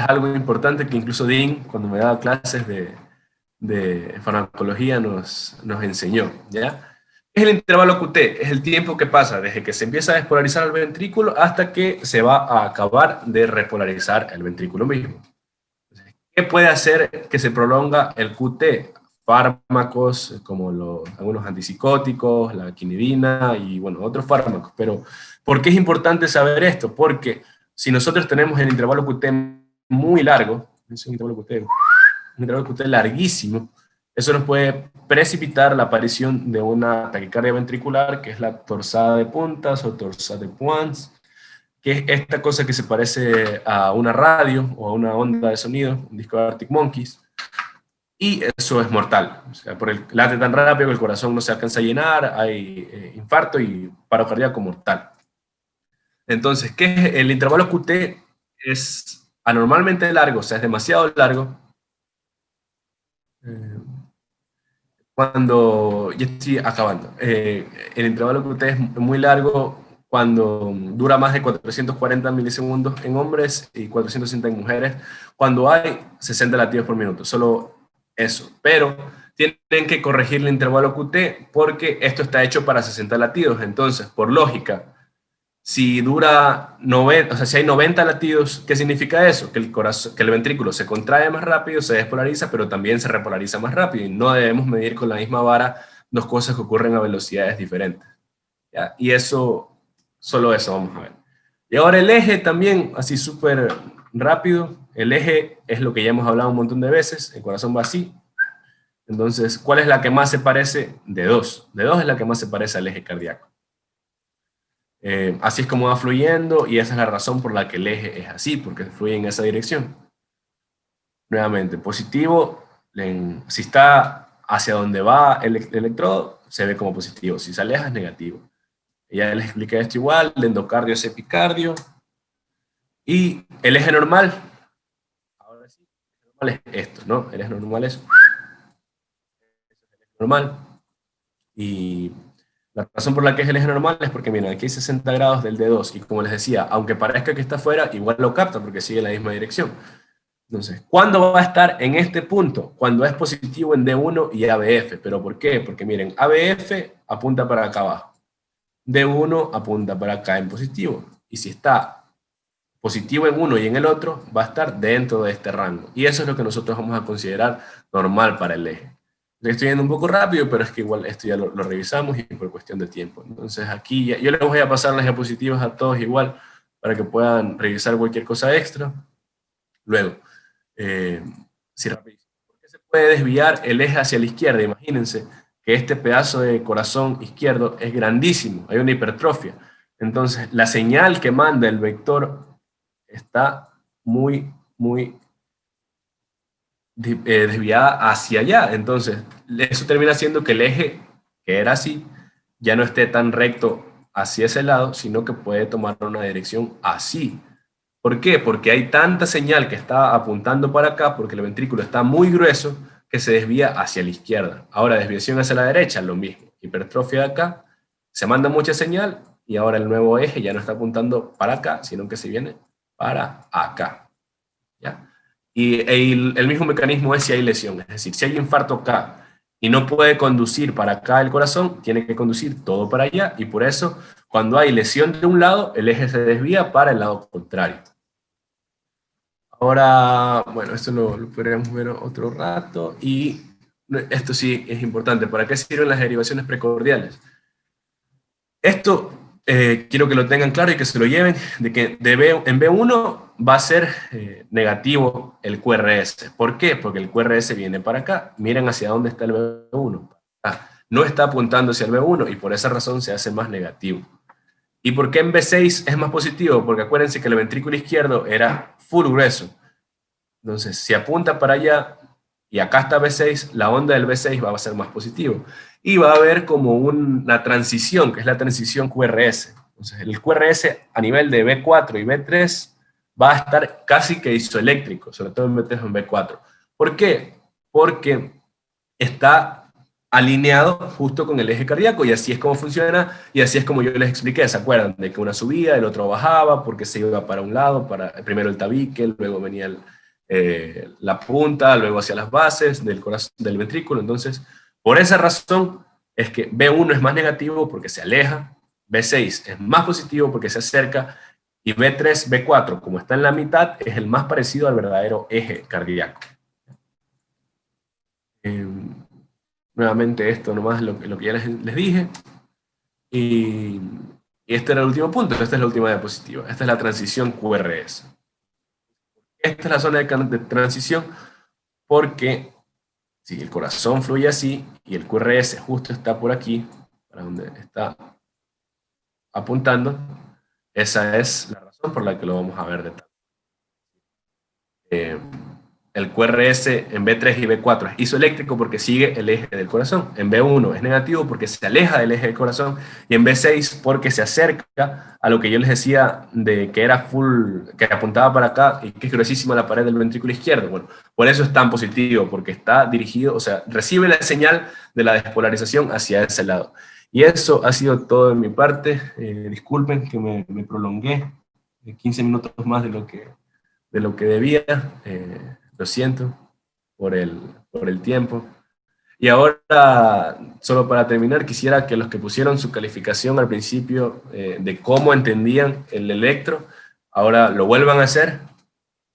algo importante que incluso Dean, cuando me daba clases de farmacología, nos enseñó, ¿ya? Es el intervalo QT, es el tiempo que pasa desde que se empieza a despolarizar el ventrículo hasta que se va a acabar de repolarizar el ventrículo mismo. ¿Qué puede hacer que se prolonga el QT? Fármacos como algunos antipsicóticos, la quinidina y bueno, otros fármacos. Pero, ¿por qué es importante saber esto? Porque si nosotros tenemos el intervalo QT muy largo, es un intervalo QT larguísimo, eso nos puede precipitar la aparición de una taquicardia ventricular, que es la torsada de puntas o torsada de points, que es esta cosa que se parece a una radio o a una onda de sonido, un disco de Arctic Monkeys, y eso es mortal. O sea, late tan rápido que el corazón no se alcanza a llenar, hay infarto y paro cardíaco mortal. Entonces, ¿qué es? El intervalo QT es anormalmente largo, o sea, es demasiado largo. Cuando, ya estoy acabando, el intervalo QT es muy largo cuando dura más de 440 milisegundos en hombres y 460 en mujeres, cuando hay 60 latidos por minuto, solo eso. Pero tienen que corregir el intervalo QT porque esto está hecho para 60 latidos, entonces, por lógica, si dura 90, o sea, si hay 90 latidos, ¿qué significa eso? Que el corazón, que el ventrículo se contrae más rápido, se despolariza, pero también se repolariza más rápido. Y no debemos medir con la misma vara dos cosas que ocurren a velocidades diferentes. ¿Ya? Y eso, solo eso vamos a ver. Y ahora el eje también, así súper rápido. El eje es lo que ya hemos hablado un montón de veces. El corazón va así. Entonces, ¿cuál es la que más se parece? De dos. De dos es la que más se parece al eje cardíaco. Así es como va fluyendo y esa es la razón por la que el eje es así, porque fluye en esa dirección. Nuevamente, positivo, si está hacia donde va el electrodo, se ve como positivo, si se aleja es negativo. Ya les expliqué esto igual, el endocardio es epicardio, y el eje normal, ahora sí, el eje normal es esto, ¿no? El eje normal es normal, y la razón por la que es el eje normal es porque, miren, aquí hay 60 grados del D2, y como les decía, aunque parezca que está afuera, igual lo capta porque sigue la misma dirección. Entonces, ¿cuándo va a estar en este punto? Cuando es positivo en D1 y ABF. ¿Pero por qué? Porque miren, ABF apunta para acá abajo. D1 apunta para acá en positivo. Y si está positivo en uno y en el otro, va a estar dentro de este rango. Y eso es lo que nosotros vamos a considerar normal para el eje. Estoy yendo un poco rápido, pero es que igual esto ya lo revisamos y por cuestión de tiempo. Entonces aquí yo les voy a pasar las diapositivas a todos igual para que puedan revisar cualquier cosa extra. Luego, si rapidísimo, ¿por qué se puede desviar el eje hacia la izquierda? Imagínense que este pedazo de corazón izquierdo es grandísimo, hay una hipertrofia. Entonces, la señal que manda el vector está muy desviada hacia allá. Entonces, eso termina haciendo que el eje, que era así, ya no esté tan recto hacia ese lado, sino que puede tomar una dirección así. ¿Por qué? Porque hay tanta señal que está apuntando para acá, porque el ventrículo está muy grueso, que se desvía hacia la izquierda. Ahora, desviación hacia la derecha, lo mismo. Hipertrofia de acá, se manda mucha señal, y ahora el nuevo eje ya no está apuntando para acá, sino que se viene para acá. ¿Ya? Y el mismo mecanismo es si hay lesión, es decir, si hay infarto acá y no puede conducir para acá el corazón, tiene que conducir todo para allá, y por eso cuando hay lesión de un lado, el eje se desvía para el lado contrario. Ahora, bueno, esto lo podríamos ver otro rato, y esto sí es importante. ¿Para qué sirven las derivaciones precordiales? Esto quiero que lo tengan claro y que se lo lleven, de que en B1 va a ser negativo el QRS. ¿Por qué? Porque el QRS viene para acá. Miren hacia dónde está el B1. No está apuntando hacia el B1 y por esa razón se hace más negativo. ¿Y por qué en B6 es más positivo? Porque acuérdense que el ventrículo izquierdo era full grueso. Entonces, si apunta para allá y acá está B6, la onda del B6 va a ser más positivo. Y va a haber como una transición, que es la transición QRS. Entonces, el QRS a nivel de B4 y B3 va a estar casi que isoeléctrico, sobre todo en B3 o en B4. ¿Por qué? Porque está alineado justo con el eje cardíaco, y así es como funciona, y así es como yo les expliqué. ¿Se acuerdan? De que una subía, el otro bajaba, porque se iba para un lado, primero el tabique, luego venía la punta, luego hacia las bases del corazón, del ventrículo. Entonces, por esa razón es que B1 es más negativo porque se aleja, B6 es más positivo porque se acerca, y B3, B4, como está en la mitad, es el más parecido al verdadero eje cardíaco. Nuevamente esto nomás lo que ya les dije, y este era el último punto, esta es la última diapositiva, esta es la transición QRS. Esta es la zona de transición porque si el corazón fluye así y el QRS justo está por aquí, para donde está apuntando, esa es la razón por la que lo vamos a ver de el QRS en B3 y B4 es isoeléctrico porque sigue el eje del corazón. En B1 es negativo porque se aleja del eje del corazón. Y en B6 porque se acerca a lo que yo les decía de que era full, que apuntaba para acá y que es gruesísima la pared del ventrículo izquierdo. Bueno, por eso es tan positivo, porque está dirigido, o sea, recibe la señal de la despolarización hacia ese lado. Y eso ha sido todo de mi parte. Disculpen que me prolongué 15 minutos más de lo que debía. Lo siento por el tiempo. Y ahora, solo para terminar, quisiera que los que pusieron su calificación al principio de cómo entendían el electro, ahora lo vuelvan a hacer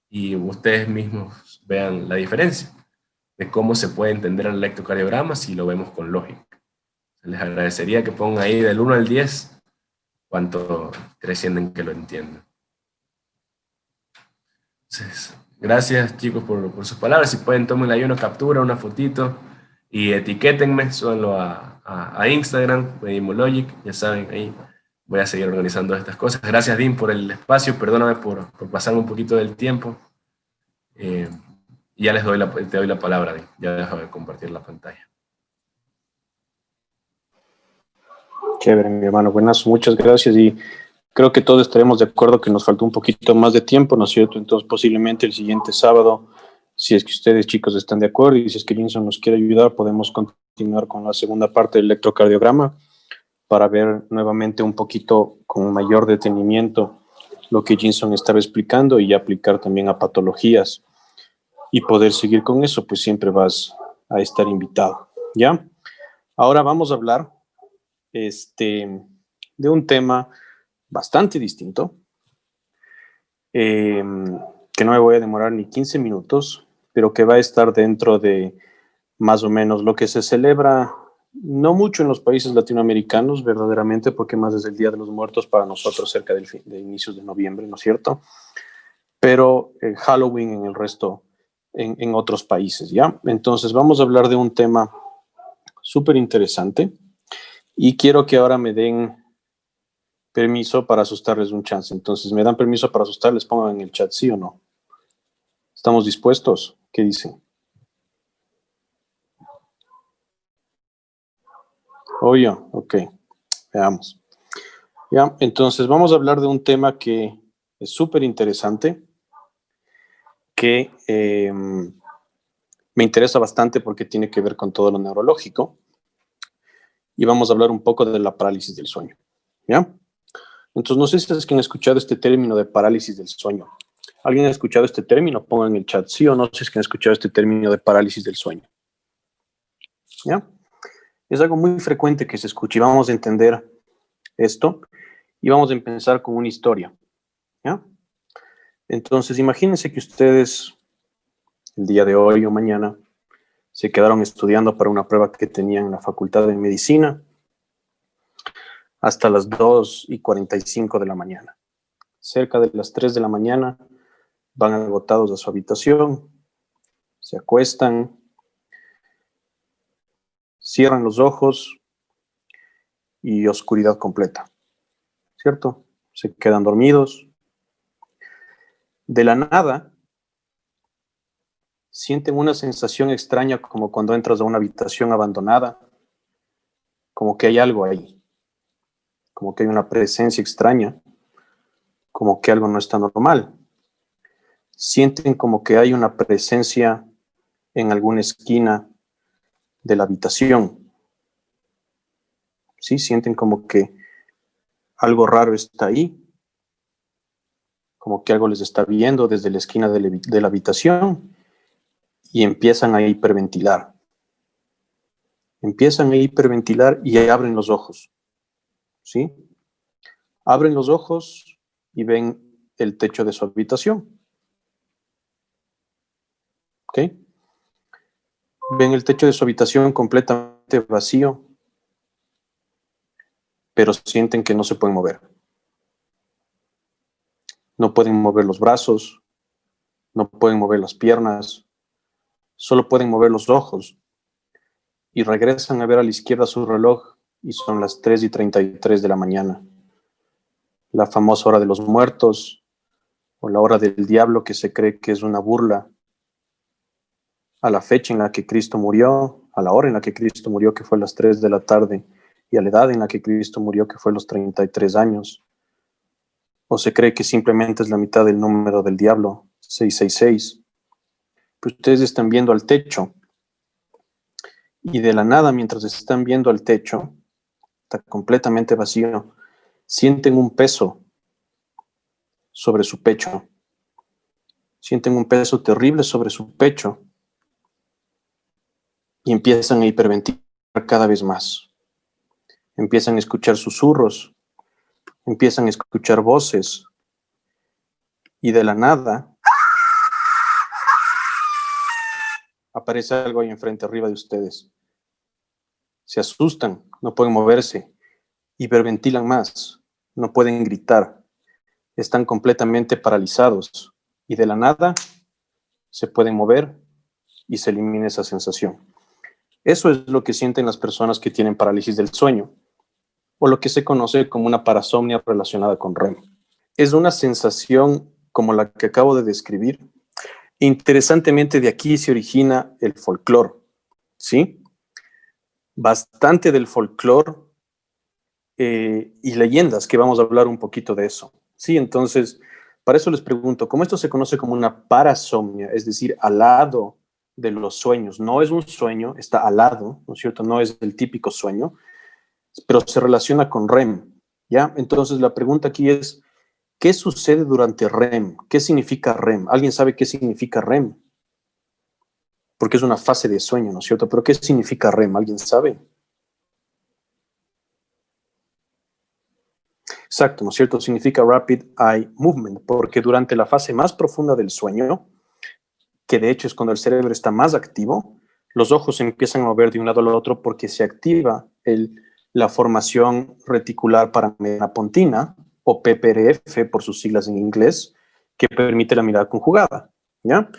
y ustedes mismos vean la diferencia de cómo se puede entender el electrocardiograma si lo vemos con lógica. Les agradecería que pongan ahí del 1 al 10 cuánto sienten que lo entienden. Entonces, gracias chicos por sus palabras. Si pueden, tomen ahí una captura, una fotito y etiquétenme, súbanlo a Instagram, Medimologic, ya saben, ahí voy a seguir organizando estas cosas. Gracias Dean por el espacio, perdóname por pasarme un poquito del tiempo. Y ya te doy la palabra, Dean. Ya déjame compartir la pantalla. Chévere, mi hermano, buenas, muchas gracias, y creo que todos estaremos de acuerdo que nos faltó un poquito más de tiempo, ¿no es cierto? Entonces posiblemente el siguiente sábado, si es que ustedes chicos están de acuerdo y si es que Jinson nos quiere ayudar, podemos continuar con la segunda parte del electrocardiograma para ver nuevamente un poquito con mayor detenimiento lo que Jinson estaba explicando y aplicar también a patologías y poder seguir con eso, pues siempre vas a estar invitado, ¿ya? Ahora vamos a hablar de un tema bastante distinto, que no me voy a demorar ni 15 minutos, pero que va a estar dentro de más o menos lo que se celebra, no mucho en los países latinoamericanos, verdaderamente, porque más es el Día de los Muertos para nosotros cerca de inicios de noviembre, ¿no es cierto? Pero Halloween en el resto, en otros países, ¿ya? Entonces vamos a hablar de un tema súper interesante y quiero que ahora me den permiso para asustarles un chance. Entonces, ¿me dan permiso para asustarles? Pongan en el chat, ¿sí o no? ¿Estamos dispuestos? ¿Qué dicen? Oye, ok, veamos. Ya, entonces vamos a hablar de un tema que es súper interesante, que me interesa bastante porque tiene que ver con todo lo neurológico, y vamos a hablar un poco de la parálisis del sueño, ¿ya? Entonces, no sé si es que han escuchado este término de parálisis del sueño. ¿Alguien ha escuchado este término? Pongan en el chat, sí o no, si es que han escuchado este término de parálisis del sueño. ¿Ya? Es algo muy frecuente que se escuche y vamos a entender esto y vamos a empezar con una historia. ¿Ya? Entonces, imagínense que ustedes el día de hoy o mañana se quedaron estudiando para una prueba que tenían en la Facultad de Medicina hasta las 2:45 de la mañana. Cerca de las 3 de la mañana van agotados a su habitación, se acuestan, cierran los ojos y oscuridad completa, ¿cierto? Se quedan dormidos. De la nada, sienten una sensación extraña como cuando entras a una habitación abandonada, como que hay algo ahí, como que hay una presencia extraña, como que algo no está normal. Sienten como que hay una presencia en alguna esquina de la habitación. Sí, sienten como que algo raro está ahí, como que algo les está viendo desde la esquina de la habitación y empiezan a hiperventilar. Empiezan a hiperventilar y abren los ojos. ¿Sí? Abren los ojos y ven el techo de su habitación. ¿Ok? Ven el techo de su habitación completamente vacío, pero sienten que no se pueden mover. No pueden mover los brazos, no pueden mover las piernas, solo pueden mover los ojos. Y regresan a ver a la izquierda su reloj y son las 3:33 de la mañana. La famosa hora de los muertos, o la hora del diablo, que se cree que es una burla a la fecha en la que Cristo murió, a la hora en la que Cristo murió, que fue a las 3 de la tarde, y a la edad en la que Cristo murió, que fue a los 33 años. O se cree que simplemente es la mitad del número del diablo, 666. Pues ustedes están viendo al techo, y de la nada, mientras están viendo al techo, está completamente vacío, sienten un peso sobre su pecho. Sienten un peso terrible sobre su pecho y empiezan a hiperventilar cada vez más. Empiezan a escuchar susurros, empiezan a escuchar voces y de la nada aparece algo ahí enfrente, arriba de ustedes. Se asustan, no pueden moverse, hiperventilan más, no pueden gritar, están completamente paralizados y de la nada se pueden mover y se elimina esa sensación. Eso es lo que sienten las personas que tienen parálisis del sueño, o lo que se conoce como una parasomnia relacionada con REM. Es una sensación como la que acabo de describir. Interesantemente, de aquí se origina el folclore, ¿sí? Bastante del folclore y leyendas, que vamos a hablar un poquito de eso. Sí, entonces, para eso les pregunto, ¿cómo esto se conoce como una parasomnia? Es decir, al lado de los sueños. No es un sueño, está al lado, ¿no es cierto? No es el típico sueño, pero se relaciona con REM, ¿ya? Entonces, la pregunta aquí es, ¿qué sucede durante REM? ¿Qué significa REM? ¿Alguien sabe qué significa REM? Porque es una fase de sueño, ¿no es cierto? Pero ¿qué significa REM? ¿Alguien sabe? Exacto, ¿no es cierto? Significa Rapid Eye Movement, porque durante la fase más profunda del sueño, que de hecho es cuando el cerebro está más activo, los ojos se empiezan a mover de un lado al otro porque se activa la formación reticular paramediana o PPRF por sus siglas en inglés, que permite la mirada conjugada, ¿ya?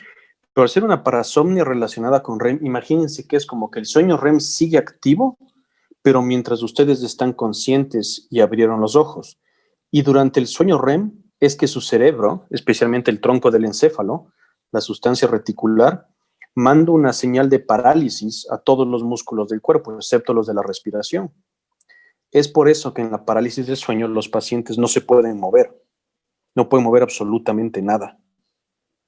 Pero al ser una parasomnia relacionada con REM, imagínense que es como que el sueño REM sigue activo, pero mientras ustedes están conscientes y abrieron los ojos. Y durante el sueño REM es que su cerebro, especialmente el tronco del encéfalo, la sustancia reticular, manda una señal de parálisis a todos los músculos del cuerpo, excepto los de la respiración. Es por eso que en la parálisis del sueño los pacientes no se pueden mover, no pueden mover absolutamente nada.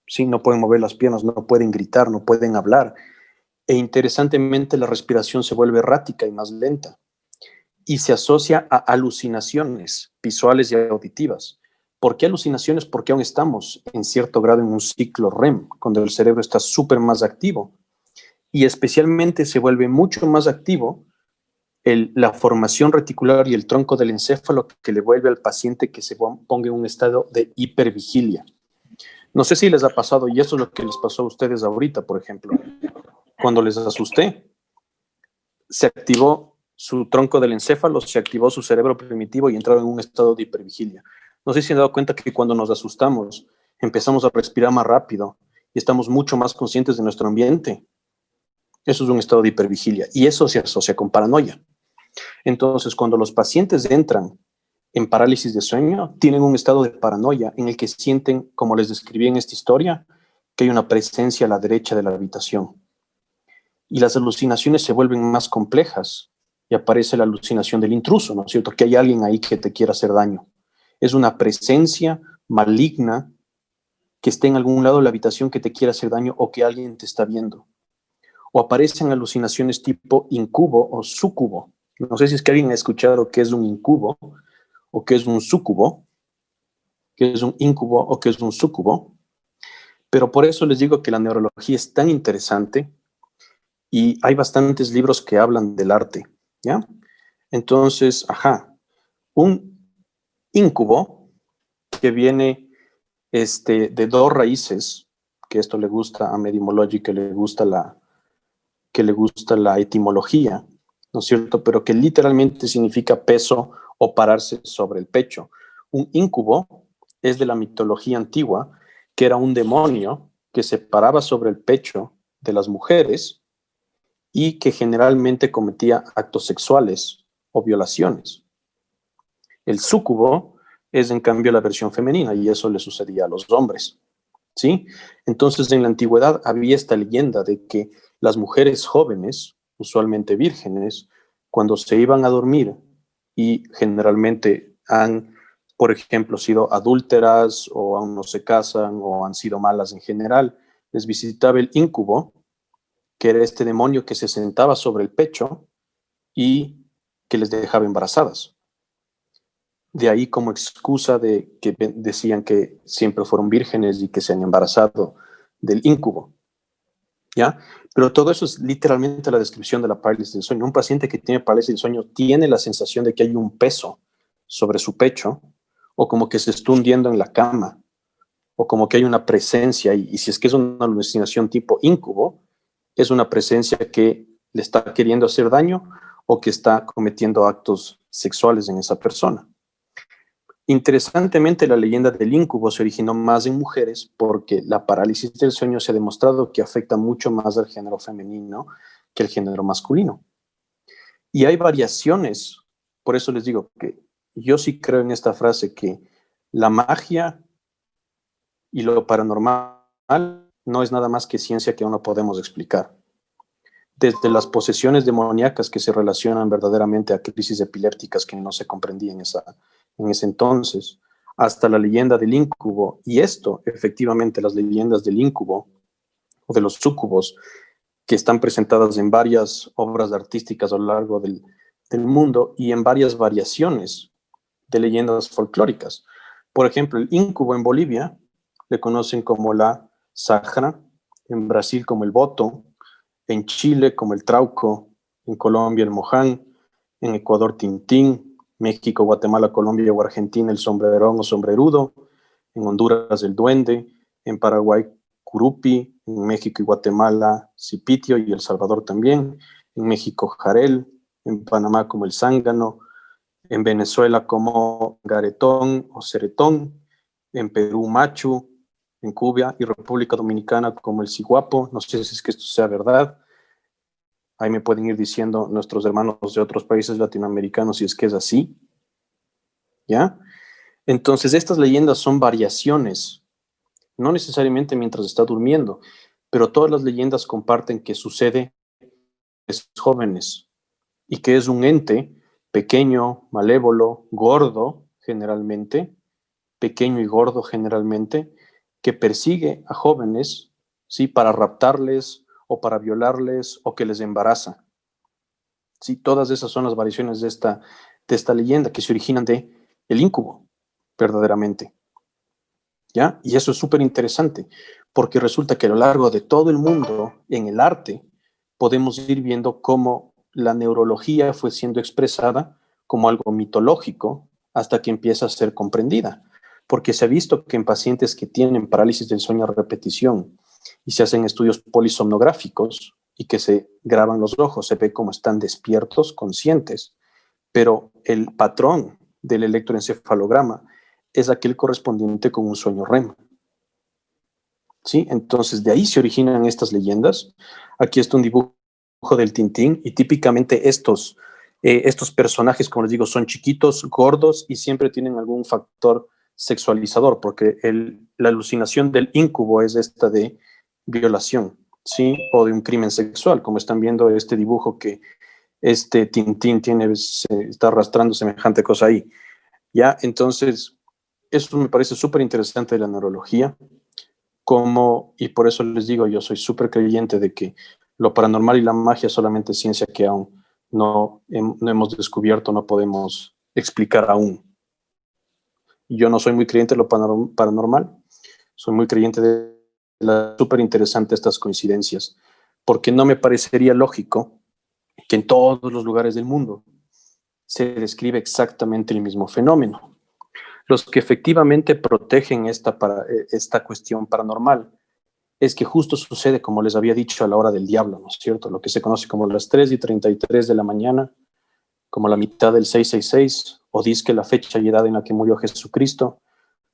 Sí, no pueden mover las piernas, no pueden gritar, no pueden hablar. E interesantemente la respiración se vuelve errática y más lenta y se asocia a alucinaciones visuales y auditivas. ¿Por qué alucinaciones? Porque aún estamos en cierto grado en un ciclo REM, cuando el cerebro está súper más activo y especialmente se vuelve mucho más activo la formación reticular y el tronco del encéfalo, que le vuelve al paciente que se ponga en un estado de hipervigilia. No sé si les ha pasado, y eso es lo que les pasó a ustedes ahorita, por ejemplo. Cuando les asusté, se activó su tronco del encéfalo, se activó su cerebro primitivo y entraron en un estado de hipervigilia. No sé si han dado cuenta que cuando nos asustamos, empezamos a respirar más rápido y estamos mucho más conscientes de nuestro ambiente. Eso es un estado de hipervigilia y eso se asocia con paranoia. Entonces, cuando los pacientes entran en parálisis de sueño, tienen un estado de paranoia en el que sienten, como les describí en esta historia, que hay una presencia a la derecha de la habitación. Y las alucinaciones se vuelven más complejas y aparece la alucinación del intruso, ¿no es cierto? Que hay alguien ahí que te quiera hacer daño. Es una presencia maligna que esté en algún lado de la habitación que te quiera hacer daño o que alguien te está viendo. O aparecen alucinaciones tipo incubo o súcubo. No sé si es que alguien ha escuchado qué es un incubo o qué es un súcubo, qué es un incubo o qué es un súcubo. Pero por eso les digo que la neurología es tan interesante y hay bastantes libros que hablan del arte, ¿ya? Entonces, un incubo que viene de dos raíces, que esto le gusta a Medimology, que le gusta la etimología, ¿no es cierto? Pero que literalmente significa peso o pararse sobre el pecho. Un incubo es de la mitología antigua, que era un demonio que se paraba sobre el pecho de las mujeres y que generalmente cometía actos sexuales o violaciones. El súcubo es en cambio la versión femenina, y eso le sucedía a los hombres, ¿sí? Entonces, en la antigüedad había esta leyenda de que las mujeres jóvenes, usualmente vírgenes, cuando se iban a dormir y generalmente han, por ejemplo, sido adúlteras o aún no se casan o han sido malas en general, les visitaba el íncubo, que era este demonio que se sentaba sobre el pecho y que les dejaba embarazadas. De ahí como excusa de que decían que siempre fueron vírgenes y que se han embarazado del íncubo, ¿ya? Pero todo eso es literalmente la descripción de la parálisis del sueño. Un paciente que tiene parálisis del sueño tiene la sensación de que hay un peso sobre su pecho, o como que se está hundiendo en la cama, o como que hay una presencia, y si es que es una alucinación tipo íncubo, es una presencia que le está queriendo hacer daño o que está cometiendo actos sexuales en esa persona. Interesantemente, la leyenda del íncubo se originó más en mujeres porque la parálisis del sueño se ha demostrado que afecta mucho más al género femenino que al género masculino. Y hay variaciones, por eso les digo que yo sí creo en esta frase que la magia y lo paranormal no es nada más que ciencia que aún no podemos explicar. Desde las posesiones demoníacas que se relacionan verdaderamente a crisis epilépticas que no se comprendían en ese entonces, hasta la leyenda del íncubo, y esto, efectivamente, las leyendas del íncubo o de los súcubos, que están presentadas en varias obras artísticas a lo largo del mundo y en varias variaciones de leyendas folclóricas. Por ejemplo, el íncubo en Bolivia le conocen como la sajra, en Brasil como el boto, en Chile como el trauco, en Colombia el moján, en Ecuador tintín, México, Guatemala, Colombia o Argentina el sombrerón o sombrerudo, en Honduras el duende, en Paraguay curupi, en México y Guatemala cipitio y El Salvador también, en México jarel, en Panamá como el zángano, en Venezuela como garetón o ceretón, en Perú machu, en Cuba y República Dominicana como el ciguapo. No sé si es que esto sea verdad. Ahí me pueden ir diciendo nuestros hermanos de otros países latinoamericanos si es que es así, ¿ya? Entonces, estas leyendas son variaciones, no necesariamente mientras está durmiendo, pero todas las leyendas comparten que sucede a jóvenes y que es un ente pequeño, malévolo, gordo generalmente, pequeño y gordo generalmente, que persigue a jóvenes, ¿sí? Para raptarles o para violarles o que les embaraza. Sí, todas esas son las variaciones de esta leyenda que se originan de el íncubo, verdaderamente. ¿Ya? Y eso es súper interesante, porque resulta que a lo largo de todo el mundo, en el arte, podemos ir viendo cómo la neurología fue siendo expresada como algo mitológico hasta que empieza a ser comprendida. Porque se ha visto que en pacientes que tienen parálisis del sueño a repetición y se hacen estudios polisomnográficos y que se graban los ojos, se ve cómo están despiertos, conscientes, pero el patrón del electroencefalograma es aquel correspondiente con un sueño REM. ¿Sí? Entonces, de ahí se originan estas leyendas. Aquí está un dibujo del Tintín y típicamente estos personajes, como les digo, son chiquitos, gordos y siempre tienen algún factor sexualizador, porque la alucinación del íncubo es esta de violación, ¿sí? O de un crimen sexual, como están viendo este dibujo que este Tintín está arrastrando semejante cosa ahí. ¿Ya? Entonces, eso me parece súper interesante de la neurología, y por eso les digo, yo soy súper creyente de que lo paranormal y la magia solamente es ciencia que aún no hemos descubierto, no podemos explicar aún. Yo no soy muy creyente de lo paranormal, soy muy creyente de súper interesante estas coincidencias, porque no me parecería lógico que en todos los lugares del mundo se describe exactamente el mismo fenómeno. Los que efectivamente protegen esta cuestión paranormal es que justo sucede, como les había dicho, a la hora del diablo, ¿no es cierto? Lo que se conoce como las 3:33 de la mañana, como la mitad del 666, o dizque la fecha y edad en la que murió Jesucristo,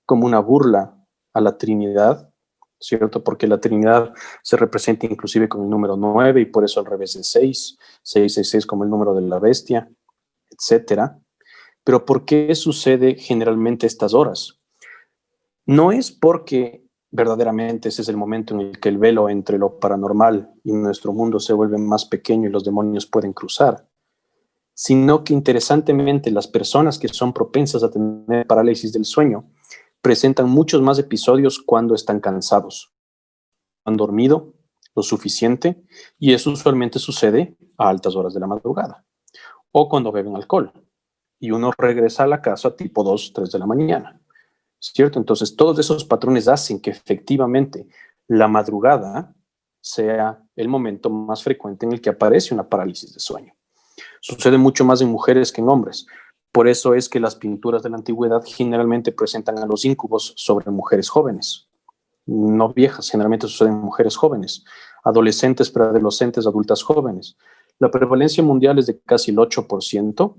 como una burla a la Trinidad, ¿cierto? Porque la Trinidad se representa inclusive con el número 9 y por eso al revés de 6, 666 como el número de la bestia, etcétera. Pero ¿por qué sucede generalmente estas horas? No es porque verdaderamente ese es el momento en el que el velo entre lo paranormal y nuestro mundo se vuelve más pequeño y los demonios pueden cruzar, sino que interesantemente las personas que son propensas a tener parálisis del sueño presentan muchos más episodios cuando están cansados, han dormido lo suficiente, y eso usualmente sucede a altas horas de la madrugada, o cuando beben alcohol, y uno regresa a la casa tipo 2, 3 de la mañana, ¿cierto? Entonces, todos esos patrones hacen que efectivamente la madrugada sea el momento más frecuente en el que aparece una parálisis de sueño. Sucede mucho más en mujeres que en hombres. Por eso es que las pinturas de la antigüedad generalmente presentan a los íncubos sobre mujeres jóvenes, no viejas, generalmente suceden en mujeres jóvenes, adolescentes, preadolescentes, adultas jóvenes. La prevalencia mundial es de casi el 8%,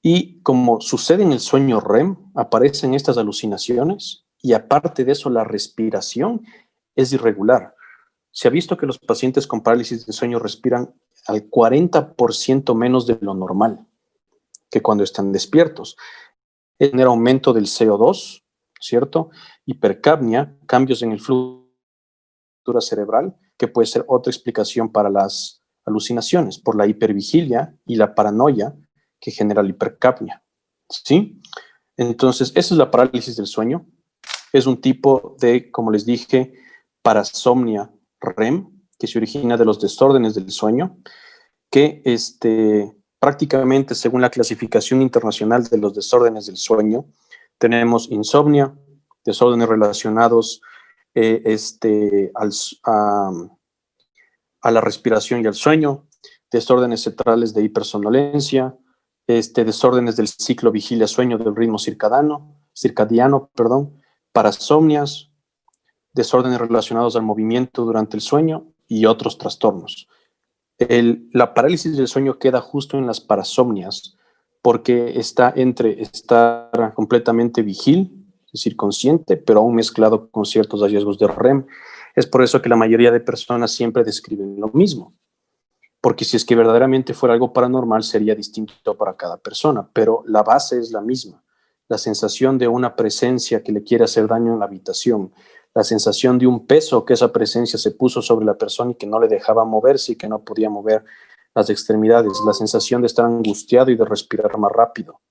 y como sucede en el sueño REM, aparecen estas alucinaciones, y aparte de eso la respiración es irregular. Se ha visto que los pacientes con parálisis de sueño respiran al 40% menos de lo normal que cuando están despiertos. Tener aumento del CO2, ¿cierto? Hipercapnia, cambios en el flujo cerebral, que puede ser otra explicación para las alucinaciones, por la hipervigilia y la paranoia que genera la hipercapnia, ¿sí? Entonces, esa es la parálisis del sueño. Es un tipo de, como les dije, parasomnia REM, que se origina de los desórdenes del sueño, que prácticamente, según la clasificación internacional de los desórdenes del sueño, tenemos insomnia, desórdenes relacionados a la respiración y al sueño, desórdenes centrales de hipersomnolencia, desórdenes del ciclo vigilia-sueño del ritmo circadiano, parasomnias, desórdenes relacionados al movimiento durante el sueño y otros trastornos. La parálisis del sueño queda justo en las parasomnias porque está entre estar completamente vigil, es decir, consciente, pero aún mezclado con ciertos hallazgos de REM. Es por eso que la mayoría de personas siempre describen lo mismo, porque si es que verdaderamente fuera algo paranormal sería distinto para cada persona, pero la base es la misma, la sensación de una presencia que le quiere hacer daño en la habitación, la sensación de un peso que esa presencia se puso sobre la persona y que no le dejaba moverse y que no podía mover las extremidades, la sensación de estar angustiado y de respirar más rápido.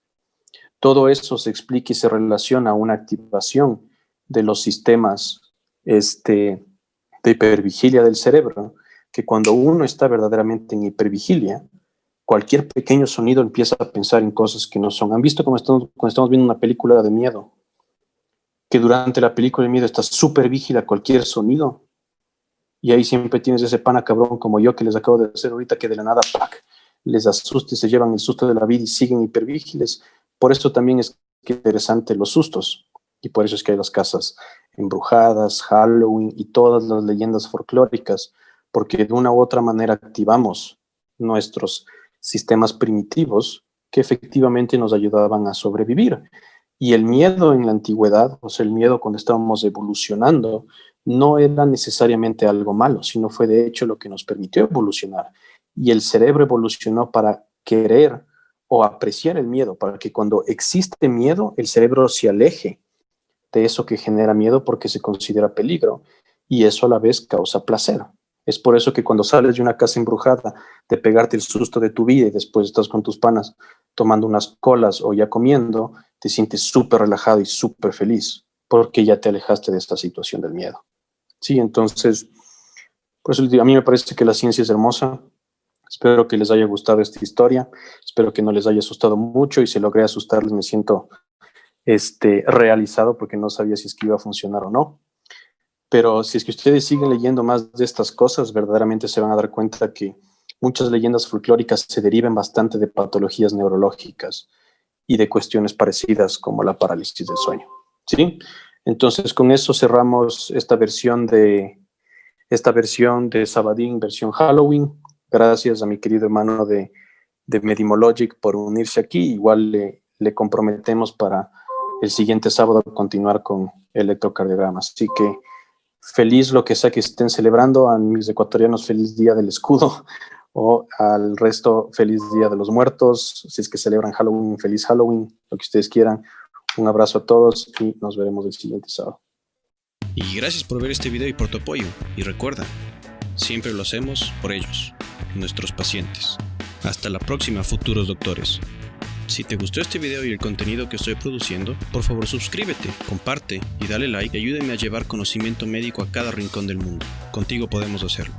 Todo eso se explica y se relaciona a una activación de los sistemas de hipervigilia del cerebro, que cuando uno está verdaderamente en hipervigilia, cualquier pequeño sonido empieza a pensar en cosas que no son. ¿Han visto cuando estamos viendo una película de miedo? Que durante la película de miedo estás súper vigila a cualquier sonido, y ahí siempre tienes ese pana cabrón como yo que les acabo de hacer ahorita, que de la nada ¡pac!, les asusta y se llevan el susto de la vida y siguen hipervigiles. Por eso también es interesante los sustos, y por eso es que hay las casas embrujadas, Halloween y todas las leyendas folclóricas, porque de una u otra manera activamos nuestros sistemas primitivos que efectivamente nos ayudaban a sobrevivir. Y el miedo en la antigüedad, o sea, el miedo cuando estábamos evolucionando, no era necesariamente algo malo, sino fue de hecho lo que nos permitió evolucionar. Y el cerebro evolucionó para querer o apreciar el miedo, para que cuando existe miedo, el cerebro se aleje de eso que genera miedo porque se considera peligro, y eso a la vez causa placer. Es por eso que cuando sales de una casa embrujada, de pegarte el susto de tu vida y después estás con tus panas tomando unas colas o ya comiendo, te sientes súper relajado y súper feliz porque ya te alejaste de esta situación del miedo. Sí, entonces, por eso a mí me parece que la ciencia es hermosa. Espero que les haya gustado esta historia. Espero que no les haya asustado mucho, y si logré asustarles me siento realizado porque no sabía si es que iba a funcionar o no. Pero si es que ustedes siguen leyendo más de estas cosas, verdaderamente se van a dar cuenta que muchas leyendas folclóricas se derivan bastante de patologías neurológicas y de cuestiones parecidas como la parálisis del sueño, ¿sí? Entonces, con eso cerramos esta versión de Sabadín, versión Halloween. Gracias a mi querido hermano de Medimologic por unirse aquí. Igual le comprometemos para el siguiente sábado continuar con el electrocardiograma. Así que feliz lo que sea que estén celebrando. A mis ecuatorianos, feliz Día del Escudo o al resto, feliz Día de los Muertos. Si es que celebran Halloween, feliz Halloween, lo que ustedes quieran. Un abrazo a todos y nos veremos el siguiente sábado. Y gracias por ver este video y por tu apoyo. Y recuerda, siempre lo hacemos por ellos, nuestros pacientes. Hasta la próxima, futuros doctores. Si te gustó este video y el contenido que estoy produciendo, por favor suscríbete, comparte y dale like y ayúdame a llevar conocimiento médico a cada rincón del mundo. Contigo podemos hacerlo.